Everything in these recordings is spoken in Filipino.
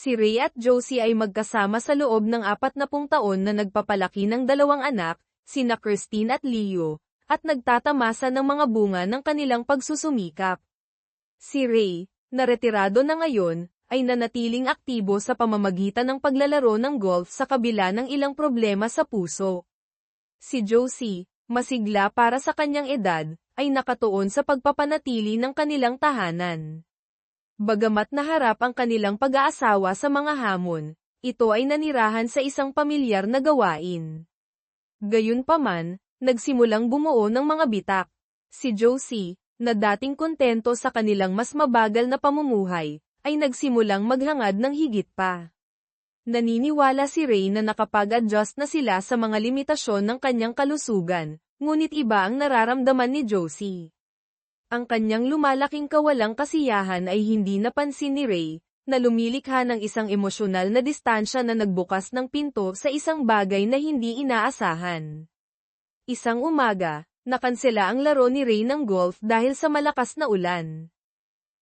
Si Ray at Josie ay magkasama sa loob ng 40 taon na nagpapalaki ng 2 anak, sina Christine at Leo, at nagtatamasa ng mga bunga ng kanilang pagsusumikap. Si Ray, na retirado na ngayon, ay nanatiling aktibo sa pamamagitan ng paglalaro ng golf sa kabila ng ilang problema sa puso. Si Josie, masigla para sa kanyang edad, ay nakatuon sa pagpapanatili ng kanilang tahanan. Bagamat naharap ang kanilang pag-aasawa sa mga hamon, ito ay nanirahan sa isang pamilyar na gawain. Gayunpaman, nagsimulang bumuo ng mga bitak. Si Josie, na dating kontento sa kanilang mas mabagal na pamumuhay, ay nagsimulang maghangad ng higit pa. Naniniwala si Ray na nakapag-adjust na sila sa mga limitasyon ng kanyang kalusugan, ngunit iba ang nararamdaman ni Josie. Ang kanyang lumalaking kawalang kasiyahan ay hindi napansin ni Ray, na lumilikha ng isang emosyonal na distansya na nagbukas ng pinto sa isang bagay na hindi inaasahan. Isang umaga, nakansela ang laro ni Ray ng golf dahil sa malakas na ulan.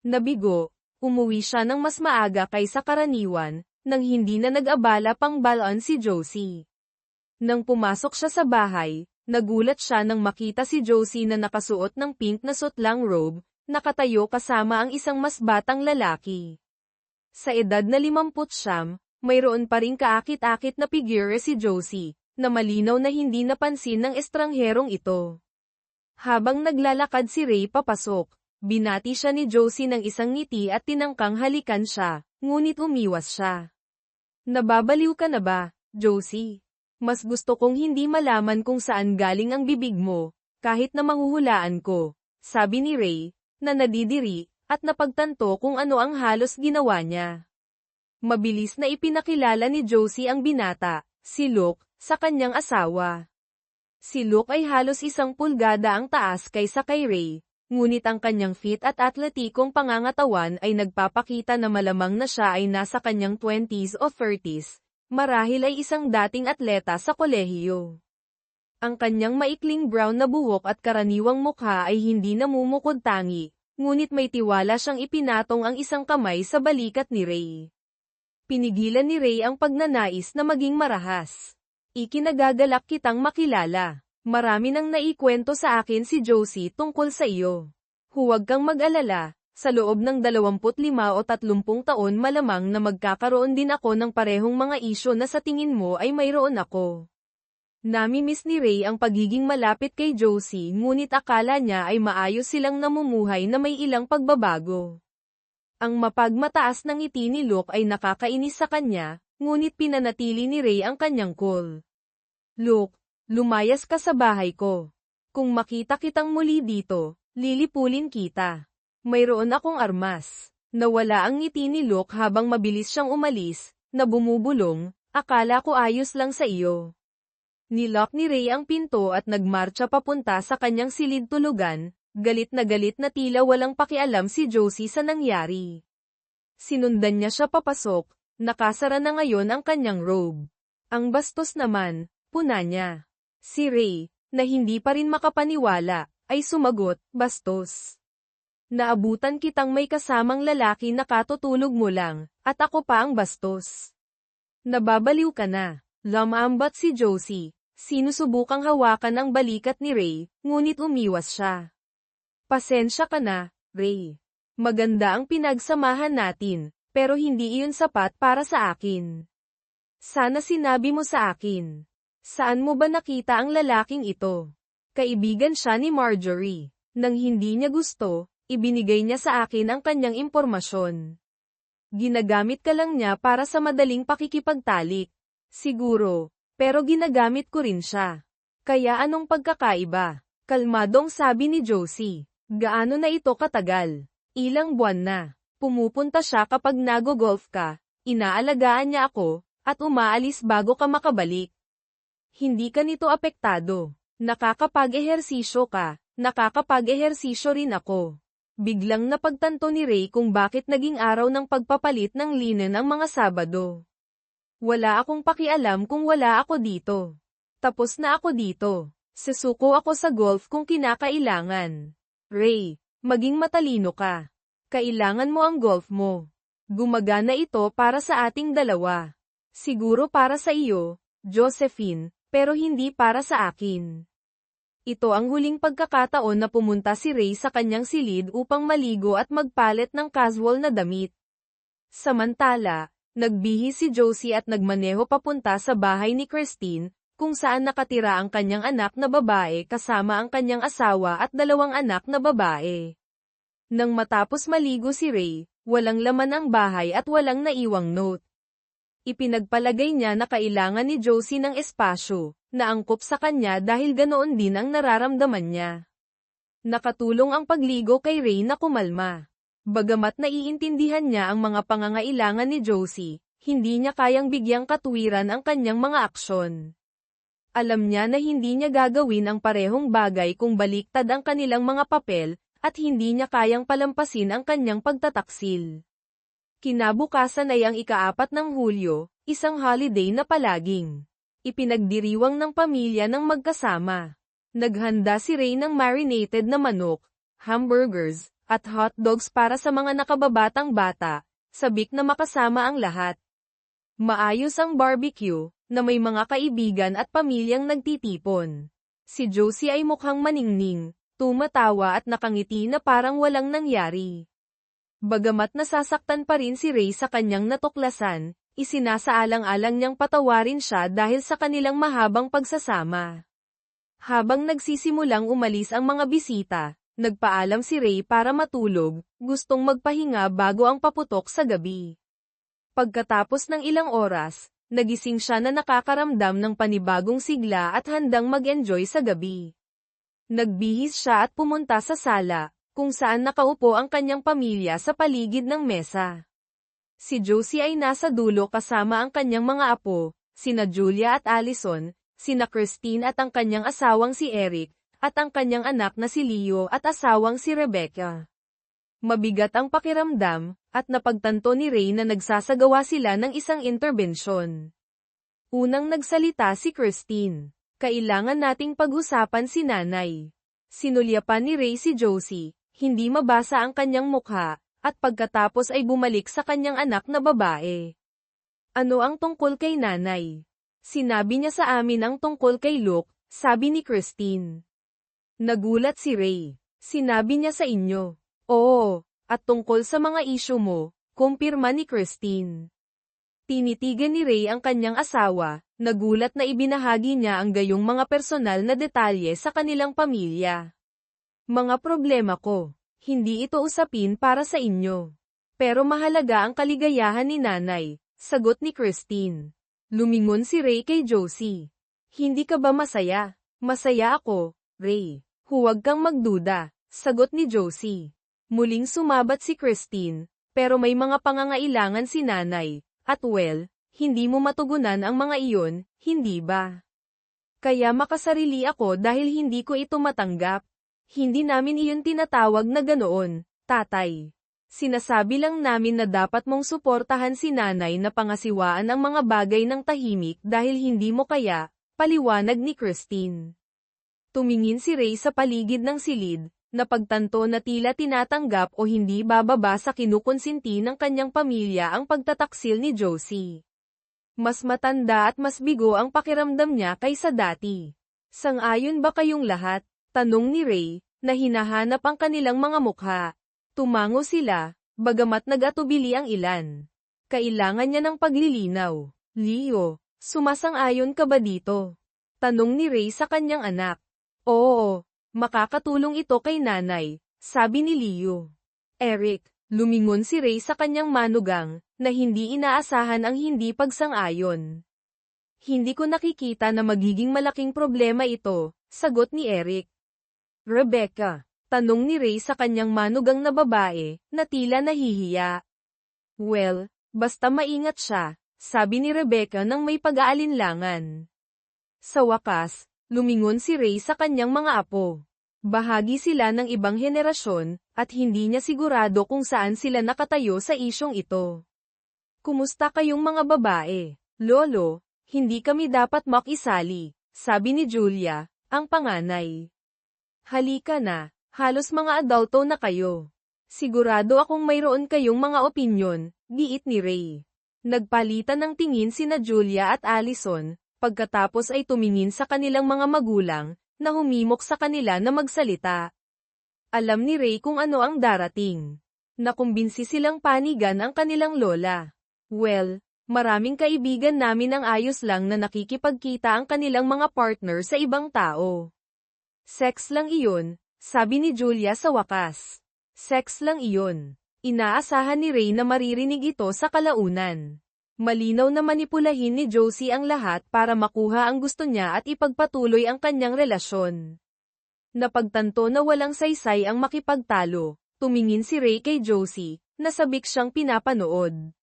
Nabigo, umuwi siya ng mas maaga kaysa karaniwan, nang hindi na nag-abala pang balon si Josie. Nang pumasok siya sa bahay, nagulat siya nang makita si Josie na nakasuot ng pink na sutlang robe, nakatayo kasama ang isang mas batang lalaki. Sa edad na 50, mayroon pa ring kaakit-akit na figure si Josie, na malinaw na hindi napansin ng estrangherong ito. Habang naglalakad si Ray papasok, binati siya ni Josie ng isang ngiti at tinangkang halikan siya, ngunit umiwas siya. Nababaliw ka na ba, Josie? Mas gusto kong hindi malaman kung saan galing ang bibig mo, kahit na mahuhulaan ko, sabi ni Ray, na nadidiri, at napagtanto kung ano ang halos ginawa niya. Mabilis na ipinakilala ni Josie ang binata, si Luke, sa kanyang asawa. Si Luke ay halos 1 pulgada ang taas kaysa kay Ray, ngunit ang kanyang fit at atletikong pangangatawan ay nagpapakita na malamang na siya ay nasa kanyang 20s o 30s. Marahil ay isang dating atleta sa kolehiyo. Ang kanyang maikling brown na buhok at karaniwang mukha ay hindi namumukod tangi, ngunit may tiwala siyang ipinatong ang isang kamay sa balikat ni Ray. Pinigilan ni Ray ang pagnanais na maging marahas. Ikinagagalak kitang makilala. Marami nang naikwento sa akin si Josie tungkol sa iyo. Huwag kang mag-alala. Sa loob ng 25 o 30 taon malamang na magkakaroon din ako ng parehong mga isyo na sa tingin mo ay mayroon ako. Nami-miss ni Ray ang pagiging malapit kay Josie ngunit akala niya ay maayos silang namumuhay na may ilang pagbabago. Ang mapagmataas ng ngiti ni Luke ay nakakainis sa kanya, ngunit pinanatili ni Ray ang kanyang cool. Luke, lumayas ka sa bahay ko. Kung makita kitang muli dito, lilipulin kita. Mayroon akong armas. Nawala ang ngiti ni Luke habang mabilis siyang umalis, na bumubulong, akala ko ayos lang sa iyo. Nilock ni Ray ang pinto at nagmarcha papunta sa kanyang silid tulugan, galit na tila walang pakialam si Josie sa nangyari. Sinundan niya siya papasok, nakasara na ngayon ang kanyang robe. Ang bastos naman, puna niya. Si Ray, na hindi pa rin makapaniwala, ay sumagot, bastos. Naabutan kitang may kasamang lalaki na katutulog mo lang, at ako pa ang bastos. Nababaliw ka na, lamambat si Josie, sinusubukang hawakan ang balikat ni Ray, ngunit umiwas siya. Pasensya ka na, Ray. Maganda ang pinagsamahan natin, pero hindi iyon sapat para sa akin. Sana sinabi mo sa akin. Saan mo ba nakita ang lalaking ito? Kaibigan siya ni Marjorie. Nang hindi niya gusto, ibinigay niya sa akin ang kanyang impormasyon. Ginagamit ka lang niya para sa madaling pakikipagtalik. Siguro, pero ginagamit ko rin siya. Kaya anong pagkakaiba? Kalmadong sabi ni Josie. Gaano na ito katagal? Ilang buwan na. Pumupunta siya kapag nagogolf ka, inaalagaan niya ako, at umaalis bago ka makabalik. Hindi ka nito apektado. Nakakapag-ehersisyo ka, nakakapag-ehersisyo rin ako. Biglang napagtanto ni Ray kung bakit naging araw ng pagpapalit ng linen ang mga Sabado. Wala akong pakialam kung wala ako dito. Tapos na ako dito. Susuko ako sa golf kung kinakailangan. Ray, maging matalino ka. Kailangan mo ang golf mo. Gumagana ito para sa ating dalawa. Siguro para sa iyo, Josephine, pero hindi para sa akin. Ito ang huling pagkakataon na pumunta si Ray sa kanyang silid upang maligo at magpalit ng casual na damit. Samantala, nagbihis si Josie at nagmaneho papunta sa bahay ni Christine, kung saan nakatira ang kanyang anak na babae kasama ang kanyang asawa at 2 anak na babae. Nang matapos maligo si Ray, walang laman ang bahay at walang naiwang note. Ipinagpalagay niya na kailangan ni Josie ng espasyo, na angkop sa kanya dahil ganoon din ang nararamdaman niya. Nakatulong ang pagligo kay Ray na kumalma. Bagamat naiintindihan niya ang mga pangangailangan ni Josie, hindi niya kayang bigyang katwiran ang kanyang mga aksyon. Alam niya na hindi niya gagawin ang parehong bagay kung baliktad ang kanilang mga papel, at hindi niya kayang palampasin ang kanyang pagtataksil. Kinabukasan ay ang ika-4 ng Hulyo, isang holiday na palaging ipinagdiriwang ng pamilya ng magkasama. Naghanda si Ray ng marinated na manok, hamburgers, at hot dogs para sa mga nakababatang bata, sabik na makasama ang lahat. Maayos ang barbecue, na may mga kaibigan at pamilyang nagtitipon. Si Josie ay mukhang maningning, tumatawa at nakangiti na parang walang nangyari. Bagamat nasasaktan pa rin si Ray sa kanyang natuklasan, isinasaalang-alang niyang patawarin siya dahil sa kanilang mahabang pagsasama. Habang nagsisimulang umalis ang mga bisita, nagpaalam si Ray para matulog, gustong magpahinga bago ang paputok sa gabi. Pagkatapos ng ilang oras, nagising siya na nakakaramdam ng panibagong sigla at handang mag-enjoy sa gabi. Nagbihis siya at pumunta sa sala, kung saan nakaupo ang kanyang pamilya sa paligid ng mesa. Si Josie ay nasa dulo kasama ang kanyang mga apo, sina Julia at Allison, sina Christine at ang kanyang asawang si Eric, at ang kanyang anak na si Leo at asawang si Rebecca. Mabigat ang pakiramdam, at napagtanto ni Ray na nagsasagawa sila ng isang interbensyon. Unang nagsalita si Christine. Kailangan nating pag-usapan si nanay. Sinulyapan ni Ray si Josie, hindi mabasa ang kanyang mukha, at pagkatapos ay bumalik sa kanyang anak na babae. Ano ang tungkol kay nanay? Sinabi niya sa amin ang tungkol kay Luke, sabi ni Christine. Nagulat si Ray. Sinabi niya sa inyo. Oo, at tungkol sa mga isyu mo, kumpirma ni Christine. Tinitigan ni Ray ang kanyang asawa, nagulat na ibinahagi niya ang gayong mga personal na detalye sa kanilang pamilya. Mga problema ko, hindi ito usapin para sa inyo. Pero mahalaga ang kaligayahan ni nanay, sagot ni Christine. Lumingon si Ray kay Josie. Hindi ka ba masaya? Masaya ako, Ray. Huwag kang magduda, sagot ni Josie. Muling sumabat si Christine, pero may mga pangangailangan si nanay. At well, hindi mo matugunan ang mga iyon, hindi ba? Kaya makasarili ako dahil hindi ko ito matanggap. Hindi namin iyon tinatawag na ganoon, tatay. Sinasabi lang namin na dapat mong suportahan si nanay na pangasiwaan ang mga bagay ng tahimik dahil hindi mo kaya, paliwanag ni Christine. Tumingin si Ray sa paligid ng silid, napagtanto na tila tinatanggap o hindi bababa sa kinukonsinti ng kanyang pamilya ang pagtataksil ni Josie. Mas matanda at mas bigo ang pakiramdam niya kaysa dati. Sang-ayon ba kayong lahat? Tanong ni Ray, na hinahanap ang kanilang mga mukha. Tumango sila, bagamat nag-atubili ang ilan. Kailangan niya ng paglilinaw. Leo, sumasang-ayon ka ba dito? Tanong ni Ray sa kanyang anak. Oo. Makakatulong ito kay nanay, sabi ni Leo. Eric, lumingon si Ray sa kanyang manugang, na hindi inaasahan ang hindi pagsang-ayon. Hindi ko nakikita na magiging malaking problema ito, sagot ni Eric. Rebecca, tanong ni Ray sa kanyang manugang na babae, na tila nahihiya. Well, basta maingat siya, sabi ni Rebecca nang may pag-aalinlangan. Sa wakas, lumingon si Ray sa kanyang mga apo. Bahagi sila ng ibang henerasyon, at hindi niya sigurado kung saan sila nakatayo sa isyong ito. Kumusta kayong mga babae? Lolo, hindi kami dapat makisali, sabi ni Julia, ang panganay. Halika na, halos mga adulto na kayo. Sigurado akong mayroon kayong mga opinyon, giit ni Ray. Nagpalitan ng tingin sina Julia at Allison, pagkatapos ay tumingin sa kanilang mga magulang, na humimok sa kanila na magsalita. Alam ni Ray kung ano ang darating. Nakumbinsi silang panigan ang kanilang lola. Well, maraming kaibigan namin ang ayos lang na nakikipagkita ang kanilang mga partner sa ibang tao. Sex lang iyon, sabi ni Julia sa wakas. Sex lang iyon. Inaasahan ni Ray na maririnig ito sa kalaunan. Malinaw na manipulahin ni Josie ang lahat para makuha ang gusto niya at ipagpatuloy ang kanyang relasyon. Napagtanto na walang saysay ang makipagtalo, tumingin si Ray kay Josie, na sabik siyang pinapanood.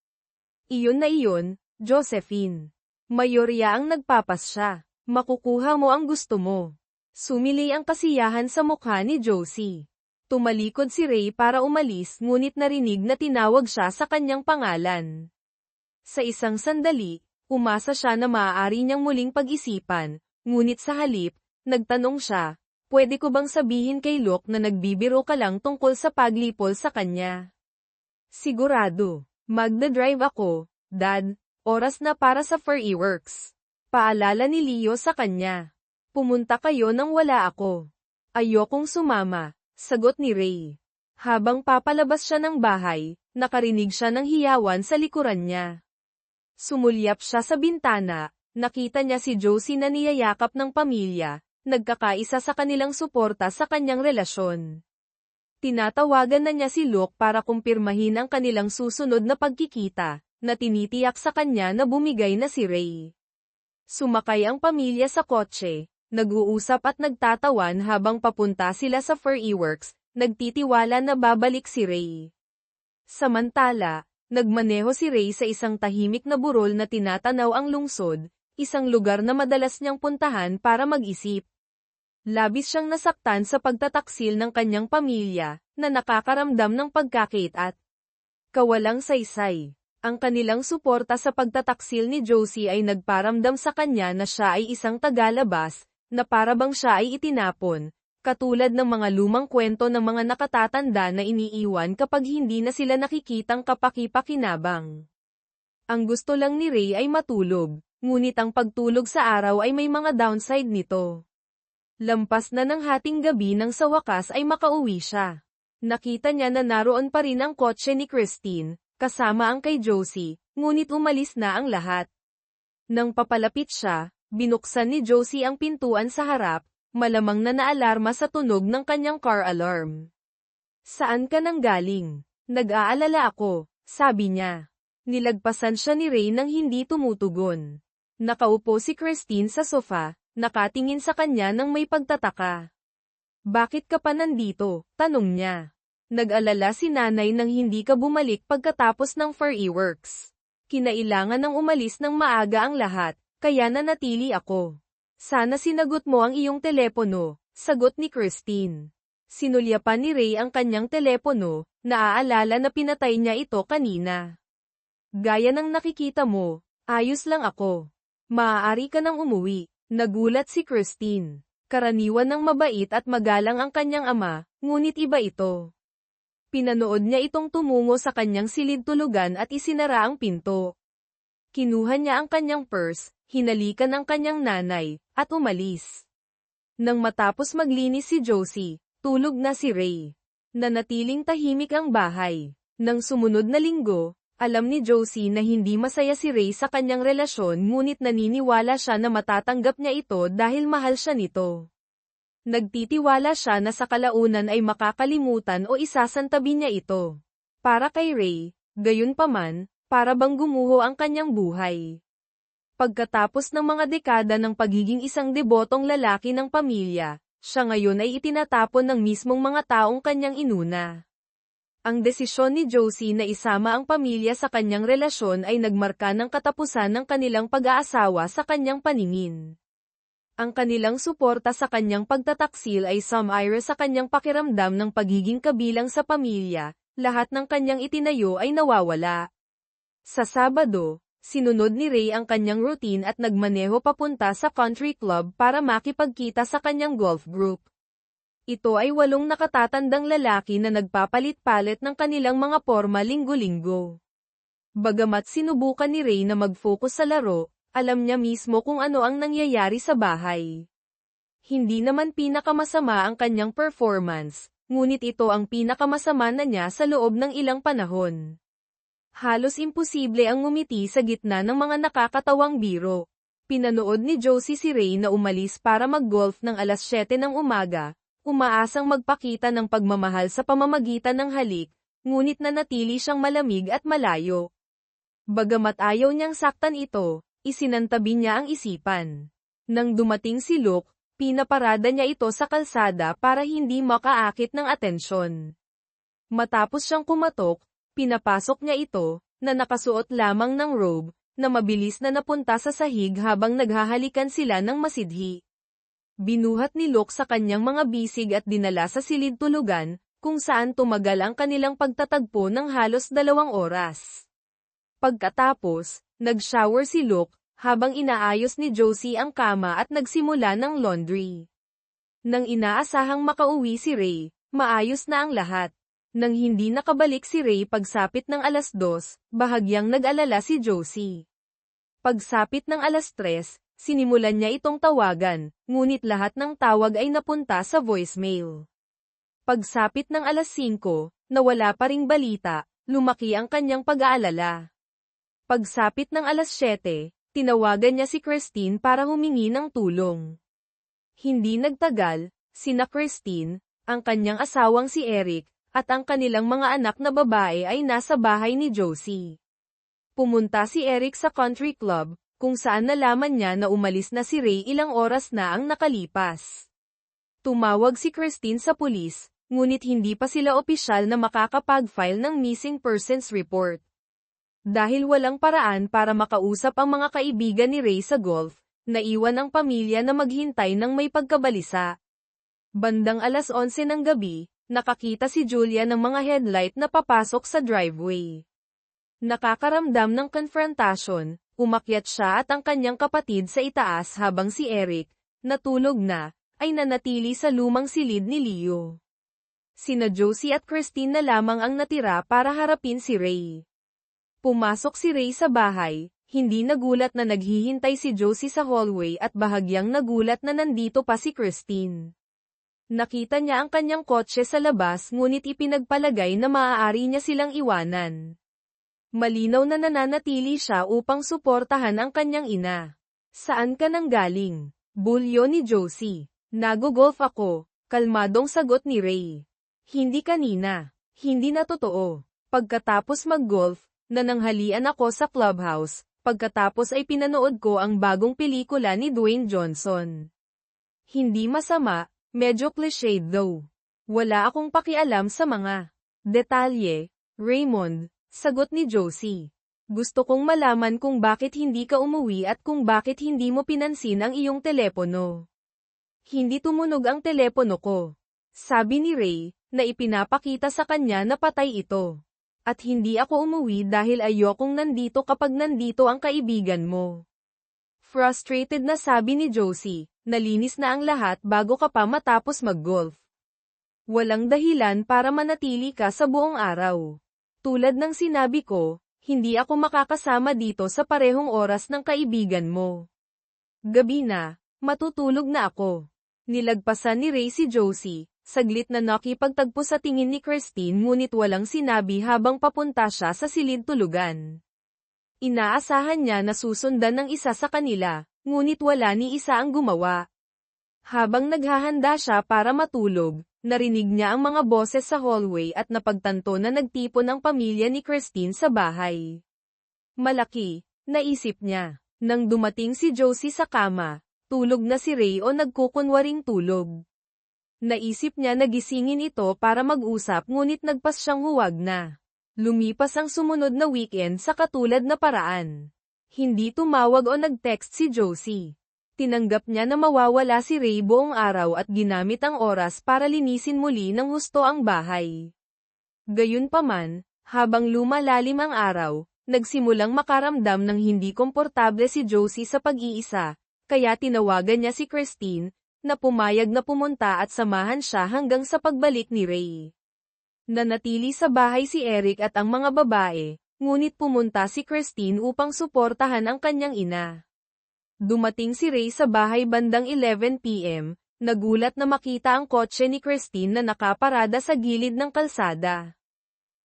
Iyon na iyon, Josephine. Mayorya ang nagpapasya. Makukuha mo ang gusto mo. Sumili ang kasiyahan sa mukha ni Josie. Tumalikod si Ray para umalis ngunit narinig na tinawag siya sa kanyang pangalan. Sa isang sandali, umasa siya na maaari niyang muling pag-isipan, ngunit sa halip, nagtanong siya, pwede ko bang sabihin kay Luke na nagbibiro ka lang tungkol sa paglipol sa kanya? Sigurado, magdadrive ako, Dad, oras na para sa fireworks. Paalala ni Leo sa kanya. Pumunta kayo nang wala ako. Ayokong sumama. Sagot ni Ray. Habang papalabas siya ng bahay, nakarinig siya ng hiyawan sa likuran niya. Sumulyap siya sa bintana, nakita niya si Josie na niyayakap ng pamilya, nagkakaisa sa kanilang suporta sa kanyang relasyon. Tinatawagan na niya si Luke para kumpirmahin ang kanilang susunod na pagkikita, na tinitiyak sa kanya na bumigay na si Ray. Sumakay ang pamilya sa kotse. Nag-uusap at nagtatawan habang papunta sila sa fireworks, nagtitiwala na babalik si Ray. Samantala, nagmaneho si Ray sa isang tahimik na burol na tinatanaw ang lungsod, isang lugar na madalas niyang puntahan para mag-isip. Labis siyang nasaktan sa pagtataksil ng kanyang pamilya, na nakakaramdam ng pagkakait at kawalang saysay. Ang kanilang suporta sa pagtataksil ni Josie ay nagparamdam sa kanya na siya ay isang tagalabas, na parabang siya ay itinapon, katulad ng mga lumang kwento ng mga nakatatanda na iniiwan kapag hindi na sila nakikitang kapaki-pakinabang. Ang gusto lang ni Ray ay matulog, ngunit ang pagtulog sa araw ay may mga downside nito. Lampas na ng hating gabi nang sa wakas ay makauwi siya. Nakita niya na naroon pa rin ang kotse ni Christine, kasama ang kay Josie, ngunit umalis na ang lahat. Nang papalapit siya, binuksan ni Josie ang pintuan sa harap, malamang na naalarma sa tunog ng kanyang car alarm. Saan ka nang galing? Nag-aalala ako, sabi niya. Nilagpasan siya ni Ray nang hindi tumutugon. Nakaupo si Christine sa sofa, nakatingin sa kanya nang may pagtataka. Bakit ka pa nandito? Tanong niya. Nag-alala si nanay nang hindi ka bumalik pagkatapos ng fireworks. Kinailangan ng umalis ng maaga ang lahat. Kaya nanatili ako. Sana sinagot mo ang iyong telepono, sagot ni Christine. Sinulyapan ni Ray ang kanyang telepono, naaalala na pinatay niya ito kanina. Gaya ng nakikita mo, ayos lang ako. Maaari ka nang umuwi, nagulat si Christine. Karaniwan ng mabait at magalang ang kanyang ama, ngunit iba ito. Pinanood niya itong tumungo sa kanyang silid-tulugan at isinara ang pinto. Kinuha niya ang kanyang purse, hinalikan ang kanyang nanay, at umalis. Nang matapos maglinis si Josie, tulog na si Ray. Nanatiling tahimik ang bahay. Nang sumunod na linggo, alam ni Josie na hindi masaya si Ray sa kanyang relasyon ngunit naniniwala siya na matatanggap niya ito dahil mahal siya nito. Nagtitiwala siya na sa kalaunan ay makakalimutan o isasantabi niya ito. Para kay Ray, gayunpaman, para bang gumuho ang kanyang buhay. Pagkatapos ng mga dekada ng pagiging isang debotong lalaki ng pamilya, siya ngayon ay itinatapon ng mismong mga taong kanyang inuna. Ang desisyon ni Josie na isama ang pamilya sa kanyang relasyon ay nagmarka ng katapusan ng kanilang pag-aasawa sa kanyang paningin. Ang kanilang suporta sa kanyang pagtataksil ay sumire sa kanyang pakiramdam ng pagiging kabilang sa pamilya, lahat ng kanyang itinayo ay nawawala. Sa Sabado, sinunod ni Ray ang kanyang routine at nagmaneho papunta sa country club para makipagkita sa kanyang golf group. Ito ay 8 nakatatandang lalaki na nagpapalit-palit ng kanilang mga porma linggo-linggo. Bagamat sinubukan ni Ray na mag-focus sa laro, alam niya mismo kung ano ang nangyayari sa bahay. Hindi naman pinakamasama ang kanyang performance, ngunit ito ang pinakamasama na niya sa loob ng ilang panahon. Halos imposible ang ngumiti sa gitna ng mga nakakatawang biro. Pinanood ni Josie si Ray na umalis para mag-golf ng alas 7 ng umaga, umaasang magpakita ng pagmamahal sa pamamagitan ng halik, ngunit nanatili siyang malamig at malayo. Bagamat ayaw niyang saktan ito, isinantabi niya ang isipan. Nang dumating si Luke, pinaparada niya ito sa kalsada para hindi makaakit ng atensyon. Matapos siyang kumatok, pinapasok niya ito, na nakasuot lamang ng robe, na mabilis na napunta sa sahig habang naghahalikan sila ng masidhi. Binuhat ni Luke sa kanyang mga bisig at dinala sa silid tulugan, kung saan tumagal ang kanilang pagtatagpo ng halos 2 oras. Pagkatapos, nag-shower si Luke, habang inaayos ni Josie ang kama at nagsimula ng laundry. Nang inaasahang makauwi si Ray, maayos na ang lahat. Nang hindi nakabalik si Ray pagsapit ng alas 2, bahagyang nag-alala si Josie. Pagsapit ng alas 3, sinimulan niya itong tawagan, ngunit lahat ng tawag ay napunta sa voicemail. Pagsapit ng alas 5, nawala pa ring balita, lumaki ang kanyang pag-aalala. Pagsapit ng alas 7, tinawagan niya si Christine para humingi ng tulong. Hindi nagtagal, sina Christine, ang kanyang asawang si Eric, at ang kanilang mga anak na babae ay nasa bahay ni Josie. Pumunta si Eric sa country club, kung saan nalaman niya na umalis na si Ray ilang oras na ang nakalipas. Tumawag si Christine sa pulis, ngunit hindi pa sila opisyal na makakapag-file ng missing persons report. Dahil walang paraan para makausap ang mga kaibigan ni Ray sa golf, naiwan ang pamilya na maghintay ng may pagkabalisa. Bandang alas 11 ng gabi, nakakita si Julia ng mga headlight na papasok sa driveway. Nakakaramdam ng confrontation, umakyat siya at ang kanyang kapatid sa itaas habang si Eric, natulog na, ay nanatili sa lumang silid ni Leo. Sina Josie at Christine na lamang ang natira para harapin si Ray. Pumasok si Ray sa bahay, hindi nagulat na naghihintay si Josie sa hallway at bahagyang nagulat na nandito pa si Christine. Nakita niya ang kanyang kotse sa labas ngunit ipinagpalagay na maaari niya silang iwanan. Malinaw na nananatili siya upang suportahan ang kanyang ina. Saan ka nang galing? Bulyo ni Josie. Nagogolf ako, kalmadong sagot ni Ray. Hindi kanina. Hindi na totoo. Pagkatapos mag-golf, nananghalian ako sa clubhouse, pagkatapos ay pinanood ko ang bagong pelikula ni Dwayne Johnson. Hindi masama. Medyo cliché though. Wala akong pakialam sa mga detalye, Raymond, sagot ni Josie. Gusto kong malaman kung bakit hindi ka umuwi at kung bakit hindi mo pinansin ang iyong telepono. Hindi tumunog ang telepono ko. Sabi ni Ray, na ipinapakita sa kanya na patay ito. At hindi ako umuwi dahil ayokong nandito kapag nandito ang kaibigan mo. Frustrated na sabi ni Josie, nalinis na ang lahat bago ka pa matapos mag-golf. Walang dahilan para manatili ka sa buong araw. Tulad ng sinabi ko, hindi ako makakasama dito sa parehong oras ng kaibigan mo. Gabi na, matutulog na ako. Nilagpasan ni Ray si Josie, saglit na nakipagtagpo sa tingin ni Christine ngunit walang sinabi habang papunta siya sa silid tulugan. Inaasahan niya na susundan ng isa sa kanila, ngunit wala ni isa ang gumawa. Habang naghahanda siya para matulog, narinig niya ang mga boses sa hallway at napagtanto na nagtipon ang pamilya ni Christine sa bahay. Malaki, naisip niya. Nang dumating si Josie sa kama, tulog na si Ray o nagkukunwaring tulog. Naisip niya na gisingin ito para mag-usap ngunit nagpas siyang huwag na. Lumipas ang sumunod na weekend sa katulad na paraan. Hindi tumawag o nag-text si Josie. Tinanggap niya na mawawala si Ray buong araw at ginamit ang oras para linisin muli ng husto ang bahay. Gayunpaman, habang lumalalim ang araw, nagsimulang makaramdam ng hindi komportable si Josie sa pag-iisa, kaya tinawagan niya si Christine, na pumayag na pumunta at samahan siya hanggang sa pagbalik ni Ray. Nanatili sa bahay si Eric at ang mga babae, ngunit pumunta si Christine upang suportahan ang kanyang ina. Dumating si Ray sa bahay bandang 11 p.m., nagulat na makita ang kotse ni Christine na nakaparada sa gilid ng kalsada.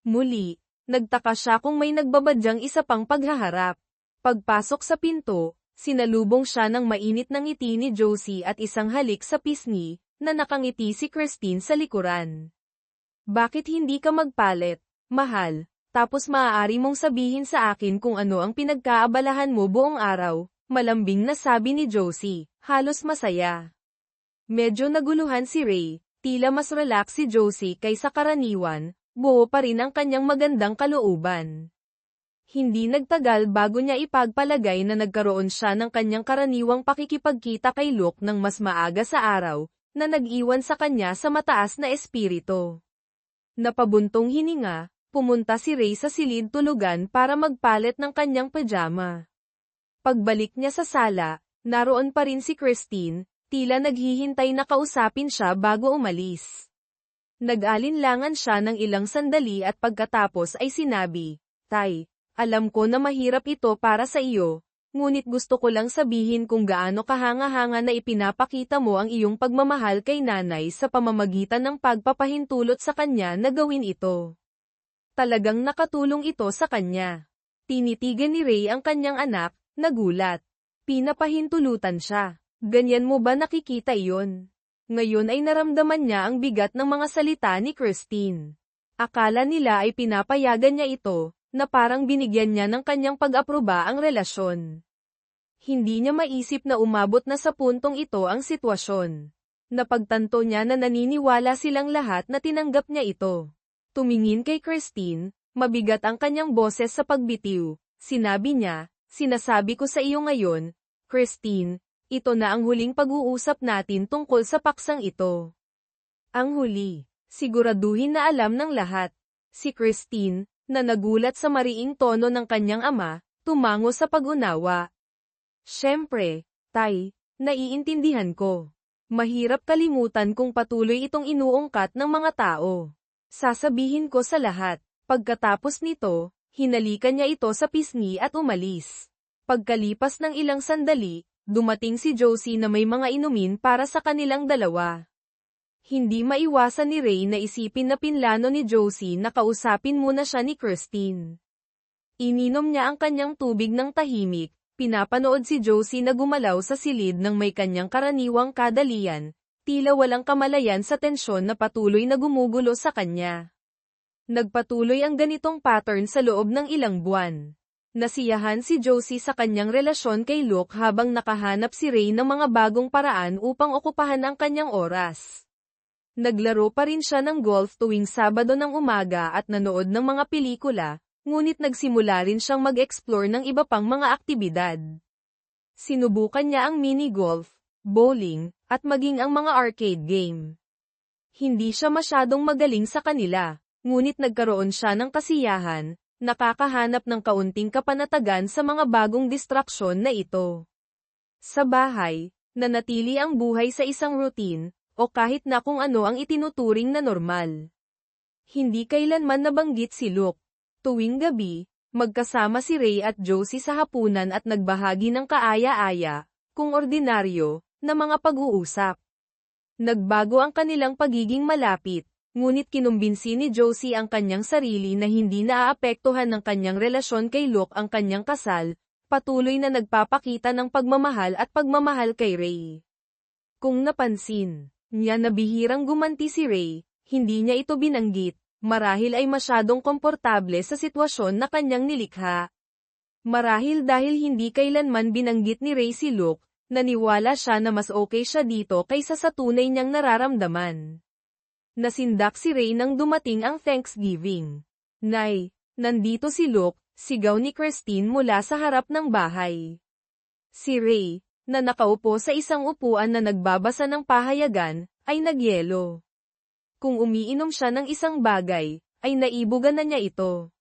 Muli, nagtaka siya kung may nagbabadyang isa pang paghaharap. Pagpasok sa pinto, sinalubong siya ng mainit na ngiti ni Josie at isang halik sa pisngi, na nakangiti si Christine sa likuran. Bakit hindi ka magpalit, mahal, tapos maaari mong sabihin sa akin kung ano ang pinagkaabalahan mo buong araw, malambing na sabi ni Josie, halos masaya. Medyo naguluhan si Ray, tila mas relax si Josie kaysa karaniwan, buo pa rin ang kanyang magandang kalooban. Hindi nagtagal bago niya ipagpalagay na nagkaroon siya ng kanyang karaniwang pakikipagkita kay Luke ng mas maaga sa araw, na nag-iwan sa kanya sa mataas na espiritu. Napabuntong hininga, pumunta si Ray sa silid tulugan para magpalit ng kanyang pajama. Pagbalik niya sa sala, naroon pa rin si Christine, tila naghihintay na kausapin siya bago umalis. Nag-alinlangan siya ng ilang sandali at pagkatapos ay sinabi, Tay, alam ko na mahirap ito para sa iyo, ngunit gusto ko lang sabihin kung gaano kahanga-hanga na ipinapakita mo ang iyong pagmamahal kay nanay sa pamamagitan ng pagpapahintulot sa kanya na gawin ito. Talagang nakatulong ito sa kanya. Tinitigan ni Ray ang kanyang anak, nagulat. Pinapahintulutan siya. Ganyan mo ba nakikita iyon? Ngayon ay naramdaman niya ang bigat ng mga salita ni Christine. Akala nila ay pinapayagan niya ito, na parang binigyan niya ng kanyang pag-aproba ang relasyon. Hindi niya maisip na umabot na sa puntong ito ang sitwasyon. Napagtanto niya na naniniwala silang lahat na tinanggap niya ito. Tumingin kay Christine, mabigat ang kanyang boses sa pagbitiw. Sinabi niya, sinasabi ko sa iyo ngayon, Christine, ito na ang huling pag-uusap natin tungkol sa paksang ito. Ang huli, siguraduhin na alam ng lahat. Si Christine, na nagulat sa mariing tono ng kanyang ama, tumango sa pag-unawa. Siyempre, Tay, naiintindihan ko. Mahirap kalimutan kung patuloy itong inuungkat ng mga tao. Sasabihin ko sa lahat. Pagkatapos nito, hinalikan niya ito sa pisngi at umalis. Pagkalipas ng ilang sandali, dumating si Josie na may mga inumin para sa kanilang dalawa. Hindi maiwasan ni Ray na isipin na pinlano ni Josie na kausapin muna siya ni Christine. Ininom niya ang kanyang tubig ng tahimik, pinapanood si Josie na gumalaw sa silid ng may kanyang karaniwang kadalian, tila walang kamalayan sa tensyon na patuloy na gumugulo sa kanya. Nagpatuloy ang ganitong pattern sa loob ng ilang buwan. Nasiyahan si Josie sa kanyang relasyon kay Luke habang nakahanap si Ray ng mga bagong paraan upang okupahan ang kanyang oras. Naglaro pa rin siya ng golf tuwing Sabado ng umaga at nanood ng mga pelikula, ngunit nagsimula rin siyang mag-explore ng iba pang mga aktibidad. Sinubukan niya ang mini-golf, bowling, at maging ang mga arcade game. Hindi siya masyadong magaling sa kanila, ngunit nagkaroon siya ng kasiyahan, nakakahanap ng kaunting kapanatagan sa mga bagong distraksyon na ito. Sa bahay, nanatili ang buhay sa isang routine, o kahit na kung ano ang itinuturing na normal. Hindi kailanman nabanggit si Luke. Tuwing gabi, magkasama si Ray at Josie sa hapunan at nagbahagi ng kaaya-aya, kung ordinaryo, na mga pag-uusap. Nagbago ang kanilang pagiging malapit. Ngunit kinumbinsi ni Josie ang kanyang sarili na hindi naaapektuhan ng kanyang relasyon kay Luke ang kanyang kasal, patuloy na nagpapakita ng pagmamahal at pagmamahal kay Ray. Kung napansin niya na bihirang gumanti si Ray, hindi niya ito binanggit, marahil ay masyadong komportable sa sitwasyon na kanyang nilikha. Marahil dahil hindi kailanman binanggit ni Ray si Luke, naniwala siya na mas okay siya dito kaysa sa tunay niyang nararamdaman. Nasindak si Ray nang dumating ang Thanksgiving. Nay, nandito si Luke, sigaw ni Christine mula sa harap ng bahay. Si Ray, na nakaupo sa isang upuan na nagbabasa ng pahayagan, ay nagyelo. Kung umiinom siya ng isang bagay, ay naibugan na niya ito.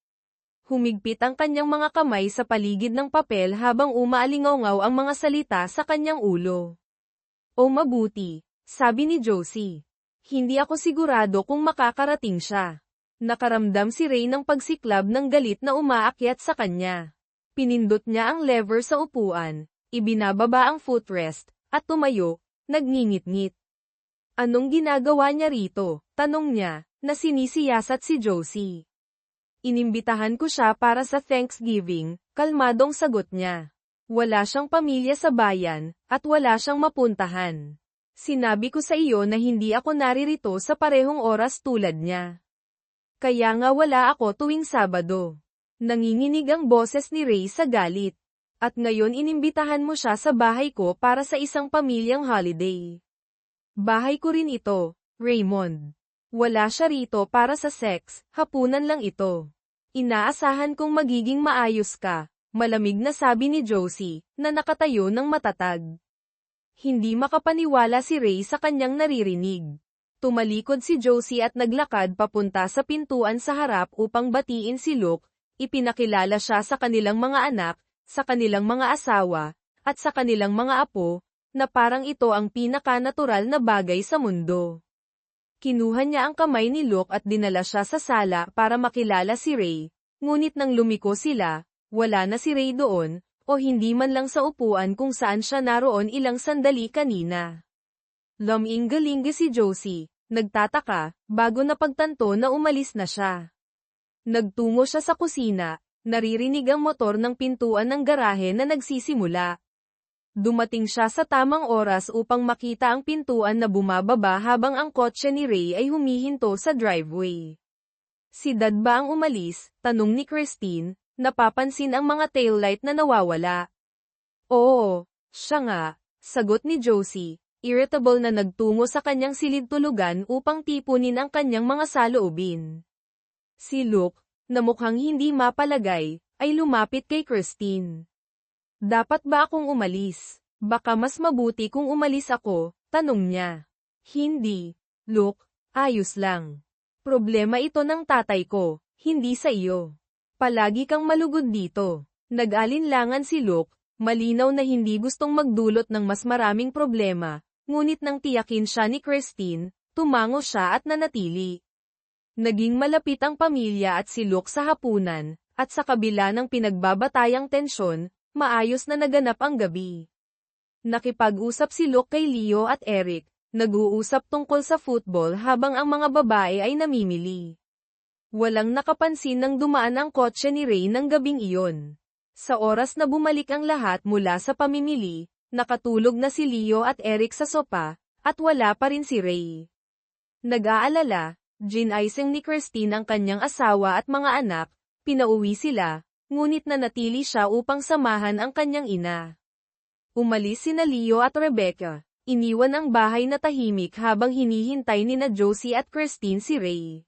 Humigpit ang kanyang mga kamay sa paligid ng papel habang umaalingaw ang mga salita sa kanyang ulo. O mabuti, sabi ni Josie. Hindi ako sigurado kung makakarating siya. Nakaramdam si Ray ng pagsiklab ng galit na umaakyat sa kanya. Pinindot niya ang lever sa upuan, ibinababa ang footrest, at tumayo, nagngingit-ngit. Anong ginagawa niya rito? Tanong niya, na sinisiyasat si Josie. Inimbitahan ko siya para sa Thanksgiving, kalmadong sagot niya. Wala siyang pamilya sa bayan, at wala siyang mapuntahan. Sinabi ko sa iyo na hindi ako naririto sa parehong oras tulad niya. Kaya nga wala ako tuwing Sabado. Nanginginig ang boses ni Ray sa galit. At ngayon inimbitahan mo siya sa bahay ko para sa isang pamilyang holiday. Bahay ko rin ito, Raymond. Wala siya rito para sa sex, hapunan lang ito. Inaasahan kong magiging maayos ka, malamig na sabi ni Josie, na nakatayo ng matatag. Hindi makapaniwala si Ray sa kanyang naririnig. Tumalikod si Josie at naglakad papunta sa pintuan sa harap upang batiin si Luke, ipinakilala siya sa kanilang mga anak, sa kanilang mga asawa, at sa kanilang mga apo, na parang ito ang pinaka-natural na bagay sa mundo. Kinuha niya ang kamay ni Luke at dinala siya sa sala para makilala si Ray, ngunit nang lumiko sila, wala na si Ray doon, o hindi man lang sa upuan kung saan siya naroon ilang sandali kanina. Luminggalingi si Josie, nagtataka, bago napagtanto na umalis na siya. Nagtungo siya sa kusina, naririnig ang motor ng pintuan ng garahe na nagsisimula. Dumating siya sa tamang oras upang makita ang pintuan na bumababa habang ang kotse ni Ray ay humihinto sa driveway. Si Dad ba ang umalis? Tanong ni Christine, napapansin ang mga taillight na nawawala. Oo, siya nga, sagot ni Josie, irritable na nagtungo sa kanyang silid-tulugan upang tipunin ang kanyang mga saloobin. Si Luke, na mukhang hindi mapalagay, ay lumapit kay Christine. Dapat ba akong umalis? Baka mas mabuti kung umalis ako, tanong niya. Hindi, Luke, ayos lang. Problema ito ng tatay ko, hindi sa iyo. Palagi kang malugod dito. Nag-alinlangan si Luke, malinaw na hindi gustong magdulot ng mas maraming problema, ngunit nang tiyakin siya ni Christine, tumango siya at nanatili. Naging malapit ang pamilya at si Luke sa hapunan, at sa kabila ng pinagbabatayang tensyon, maayos na naganap ang gabi. Nakipag-usap si Luke kay Leo at Eric, nag-uusap tungkol sa football habang ang mga babae ay namimili. Walang nakapansin nang dumaan ang kotse ni Ray ng gabing iyon. Sa oras na bumalik ang lahat mula sa pamimili, nakatulog na si Leo at Eric sa sopa, at wala pa rin si Ray. Nag-aalala, ginaising ni Christine ang kanyang asawa at mga anak, pinauwi sila, ngunit nanatili siya upang samahan ang kanyang ina. Umalis sina Leo at Rebecca, iniwan ang bahay na tahimik habang hinihintay nina Josie at Christine si Ray.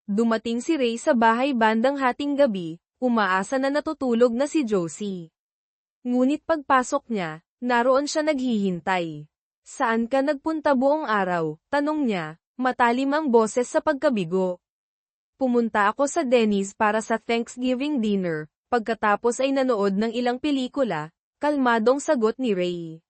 Dumating si Ray sa bahay bandang hating gabi, umaasa na natutulog na si Josie. Ngunit pagpasok niya, naroon siya naghihintay. Saan ka nagpunta buong araw? Tanong niya, matalim ang boses sa pagkabigo. Pumunta ako sa Denny's para sa Thanksgiving dinner, pagkatapos ay nanood ng ilang pelikula, kalmadong sagot ni Ray.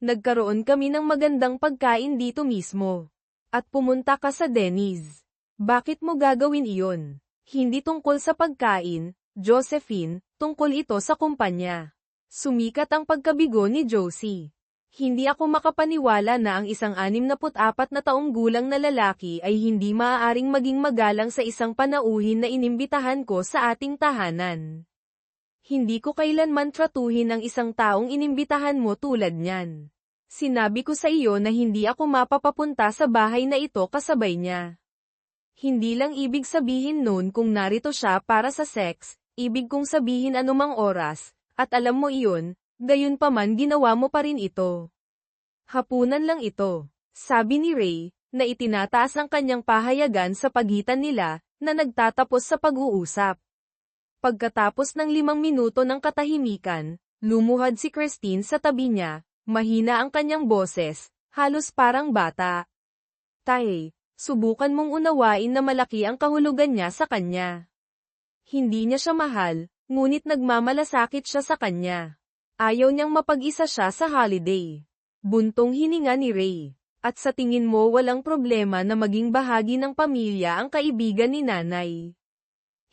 Nagkaroon kami ng magandang pagkain dito mismo. At pumunta ka sa Denny's. Bakit mo gagawin iyon? Hindi tungkol sa pagkain, Josephine, tungkol ito sa kumpanya. Sumikat ang pagkabigo ni Josie. Hindi ako makapaniwala na ang isang 64 na taong gulang na lalaki ay hindi maaaring maging magalang sa isang panauhin na inimbitahan ko sa ating tahanan. Hindi ko kailanman tratuhin ang isang taong inimbitahan mo tulad niyan. Sinabi ko sa iyo na hindi ako mapapapunta sa bahay na ito kasabay niya. Hindi lang ibig sabihin noon kung narito siya para sa sex, ibig kong sabihin anumang oras, at alam mo iyon, gayunpaman ginawa mo pa rin ito. Hapunan lang ito, sabi ni Ray, na itinataas ang kanyang pahayagan sa pagitan nila, na nagtatapos sa pag-uusap. Pagkatapos ng 5 minuto ng katahimikan, lumuhad si Christine sa tabi niya, mahina ang kanyang boses, halos parang bata. Tay, subukan mong unawain na malaki ang kahulugan niya sa kanya. Hindi niya siya mahal, ngunit nagmamalasakit siya sa kanya. Ayaw niyang mapag-isa siya sa holiday. Buntong hininga ni Ray. At sa tingin mo walang problema na maging bahagi ng pamilya ang kaibigan ni nanay.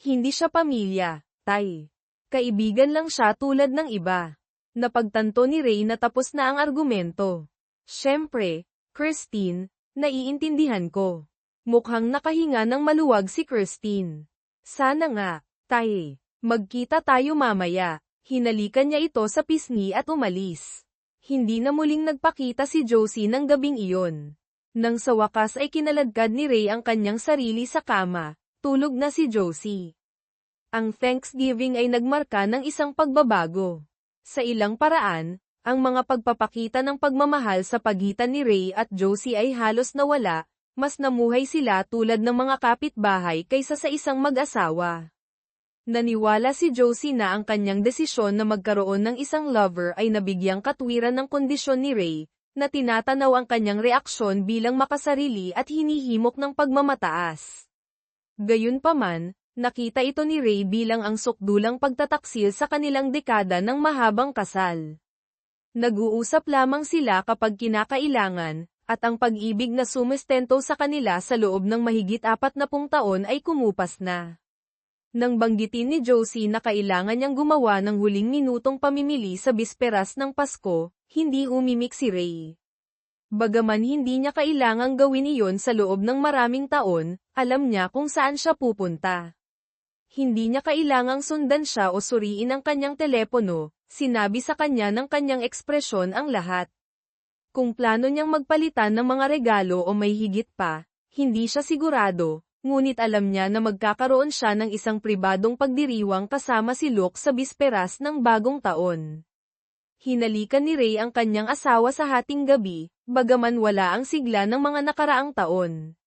Hindi siya pamilya, Tay. Kaibigan lang siya tulad ng iba. Napagtanto ni Ray na tapos na ang argumento. Siyempre, Christine, naiintindihan ko. Mukhang nakahinga ng maluwag si Christine. Sana nga, Tay. Magkita tayo mamaya. Hinalikan niya ito sa pisngi at umalis. Hindi na muling nagpakita si Josie ng gabing iyon. Nang sa wakas ay kinaladkad ni Ray ang kanyang sarili sa kama, tulog na si Josie. Ang Thanksgiving ay nagmarka ng isang pagbabago. Sa ilang paraan, ang mga pagpapakita ng pagmamahal sa pagitan ni Ray at Josie ay halos nawala, mas namuhay sila tulad ng mga kapitbahay kaysa sa isang mag-asawa. Naniwala si Josie na ang kanyang desisyon na magkaroon ng isang lover ay nabigyang katwiran ng kondisyon ni Ray, na tinatanaw ang kanyang reaksyon bilang makasarili at hinihimok ng pagmamataas. Gayunpaman, nakita ito ni Ray bilang ang sukdulang pagtataksil sa kanilang dekada ng mahabang kasal. Nag-uusap lamang sila kapag kinakailangan, at ang pag-ibig na sumestento sa kanila sa loob ng mahigit 40 taon ay kumupas na. Nang banggitin ni Josie na kailangan niyang gumawa ng huling minutong pamimili sa bisperas ng Pasko, hindi umimik si Ray. Bagaman hindi niya kailangang gawin iyon sa loob ng maraming taon, alam niya kung saan siya pupunta. Hindi niya kailangang sundan siya o suriin ang kanyang telepono, sinabi sa kanya ng kanyang ekspresyon ang lahat. Kung plano niyang magpalitan ng mga regalo o may higit pa, hindi siya sigurado. Ngunit alam niya na magkakaroon siya ng isang pribadong pagdiriwang kasama si Luke sa bisperas ng bagong taon. Hinalikan ni Ray ang kanyang asawa sa hating gabi, bagaman wala ang sigla ng mga nakaraang taon.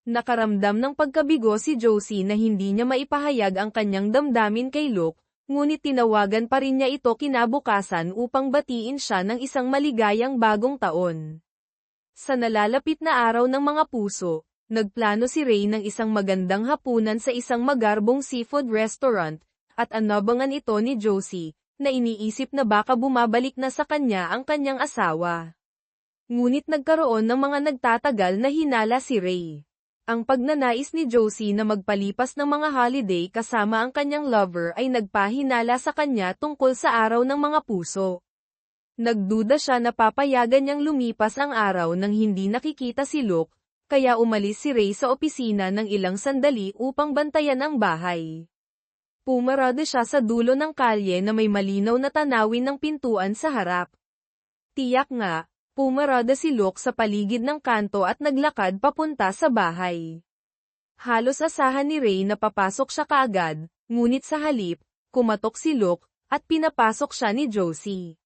Nakaramdam ng pagkabigo si Josie na hindi niya maipahayag ang kanyang damdamin kay Luke, ngunit tinawagan pa rin niya ito kinabukasan upang batiin siya ng isang maligayang bagong taon. Sa nalalapit na araw ng mga puso, nagplano si Ray ng isang magandang hapunan sa isang magarbong seafood restaurant, at anabangan ito ni Josie, na iniisip na baka bumabalik na sa kanya ang kanyang asawa. Ngunit nagkaroon ng mga nagtatagal na hinala si Ray. Ang pagnanais ni Josie na magpalipas ng mga holiday kasama ang kanyang lover ay nagpahinala sa kanya tungkol sa araw ng mga puso. Nagduda siya na papayagan niyang lumipas ang araw nang hindi nakikita si Luke, kaya umalis si Ray sa opisina ng ilang sandali upang bantayan ang bahay. Pumarada siya sa dulo ng kalye na may malinaw na tanawin ng pintuan sa harap. Tiyak nga, pumarada si Luke sa paligid ng kanto at naglakad papunta sa bahay. Halos asahan ni Ray na papasok siya kaagad, ngunit sa halip, kumatok si Luke, at pinapasok siya ni Josie.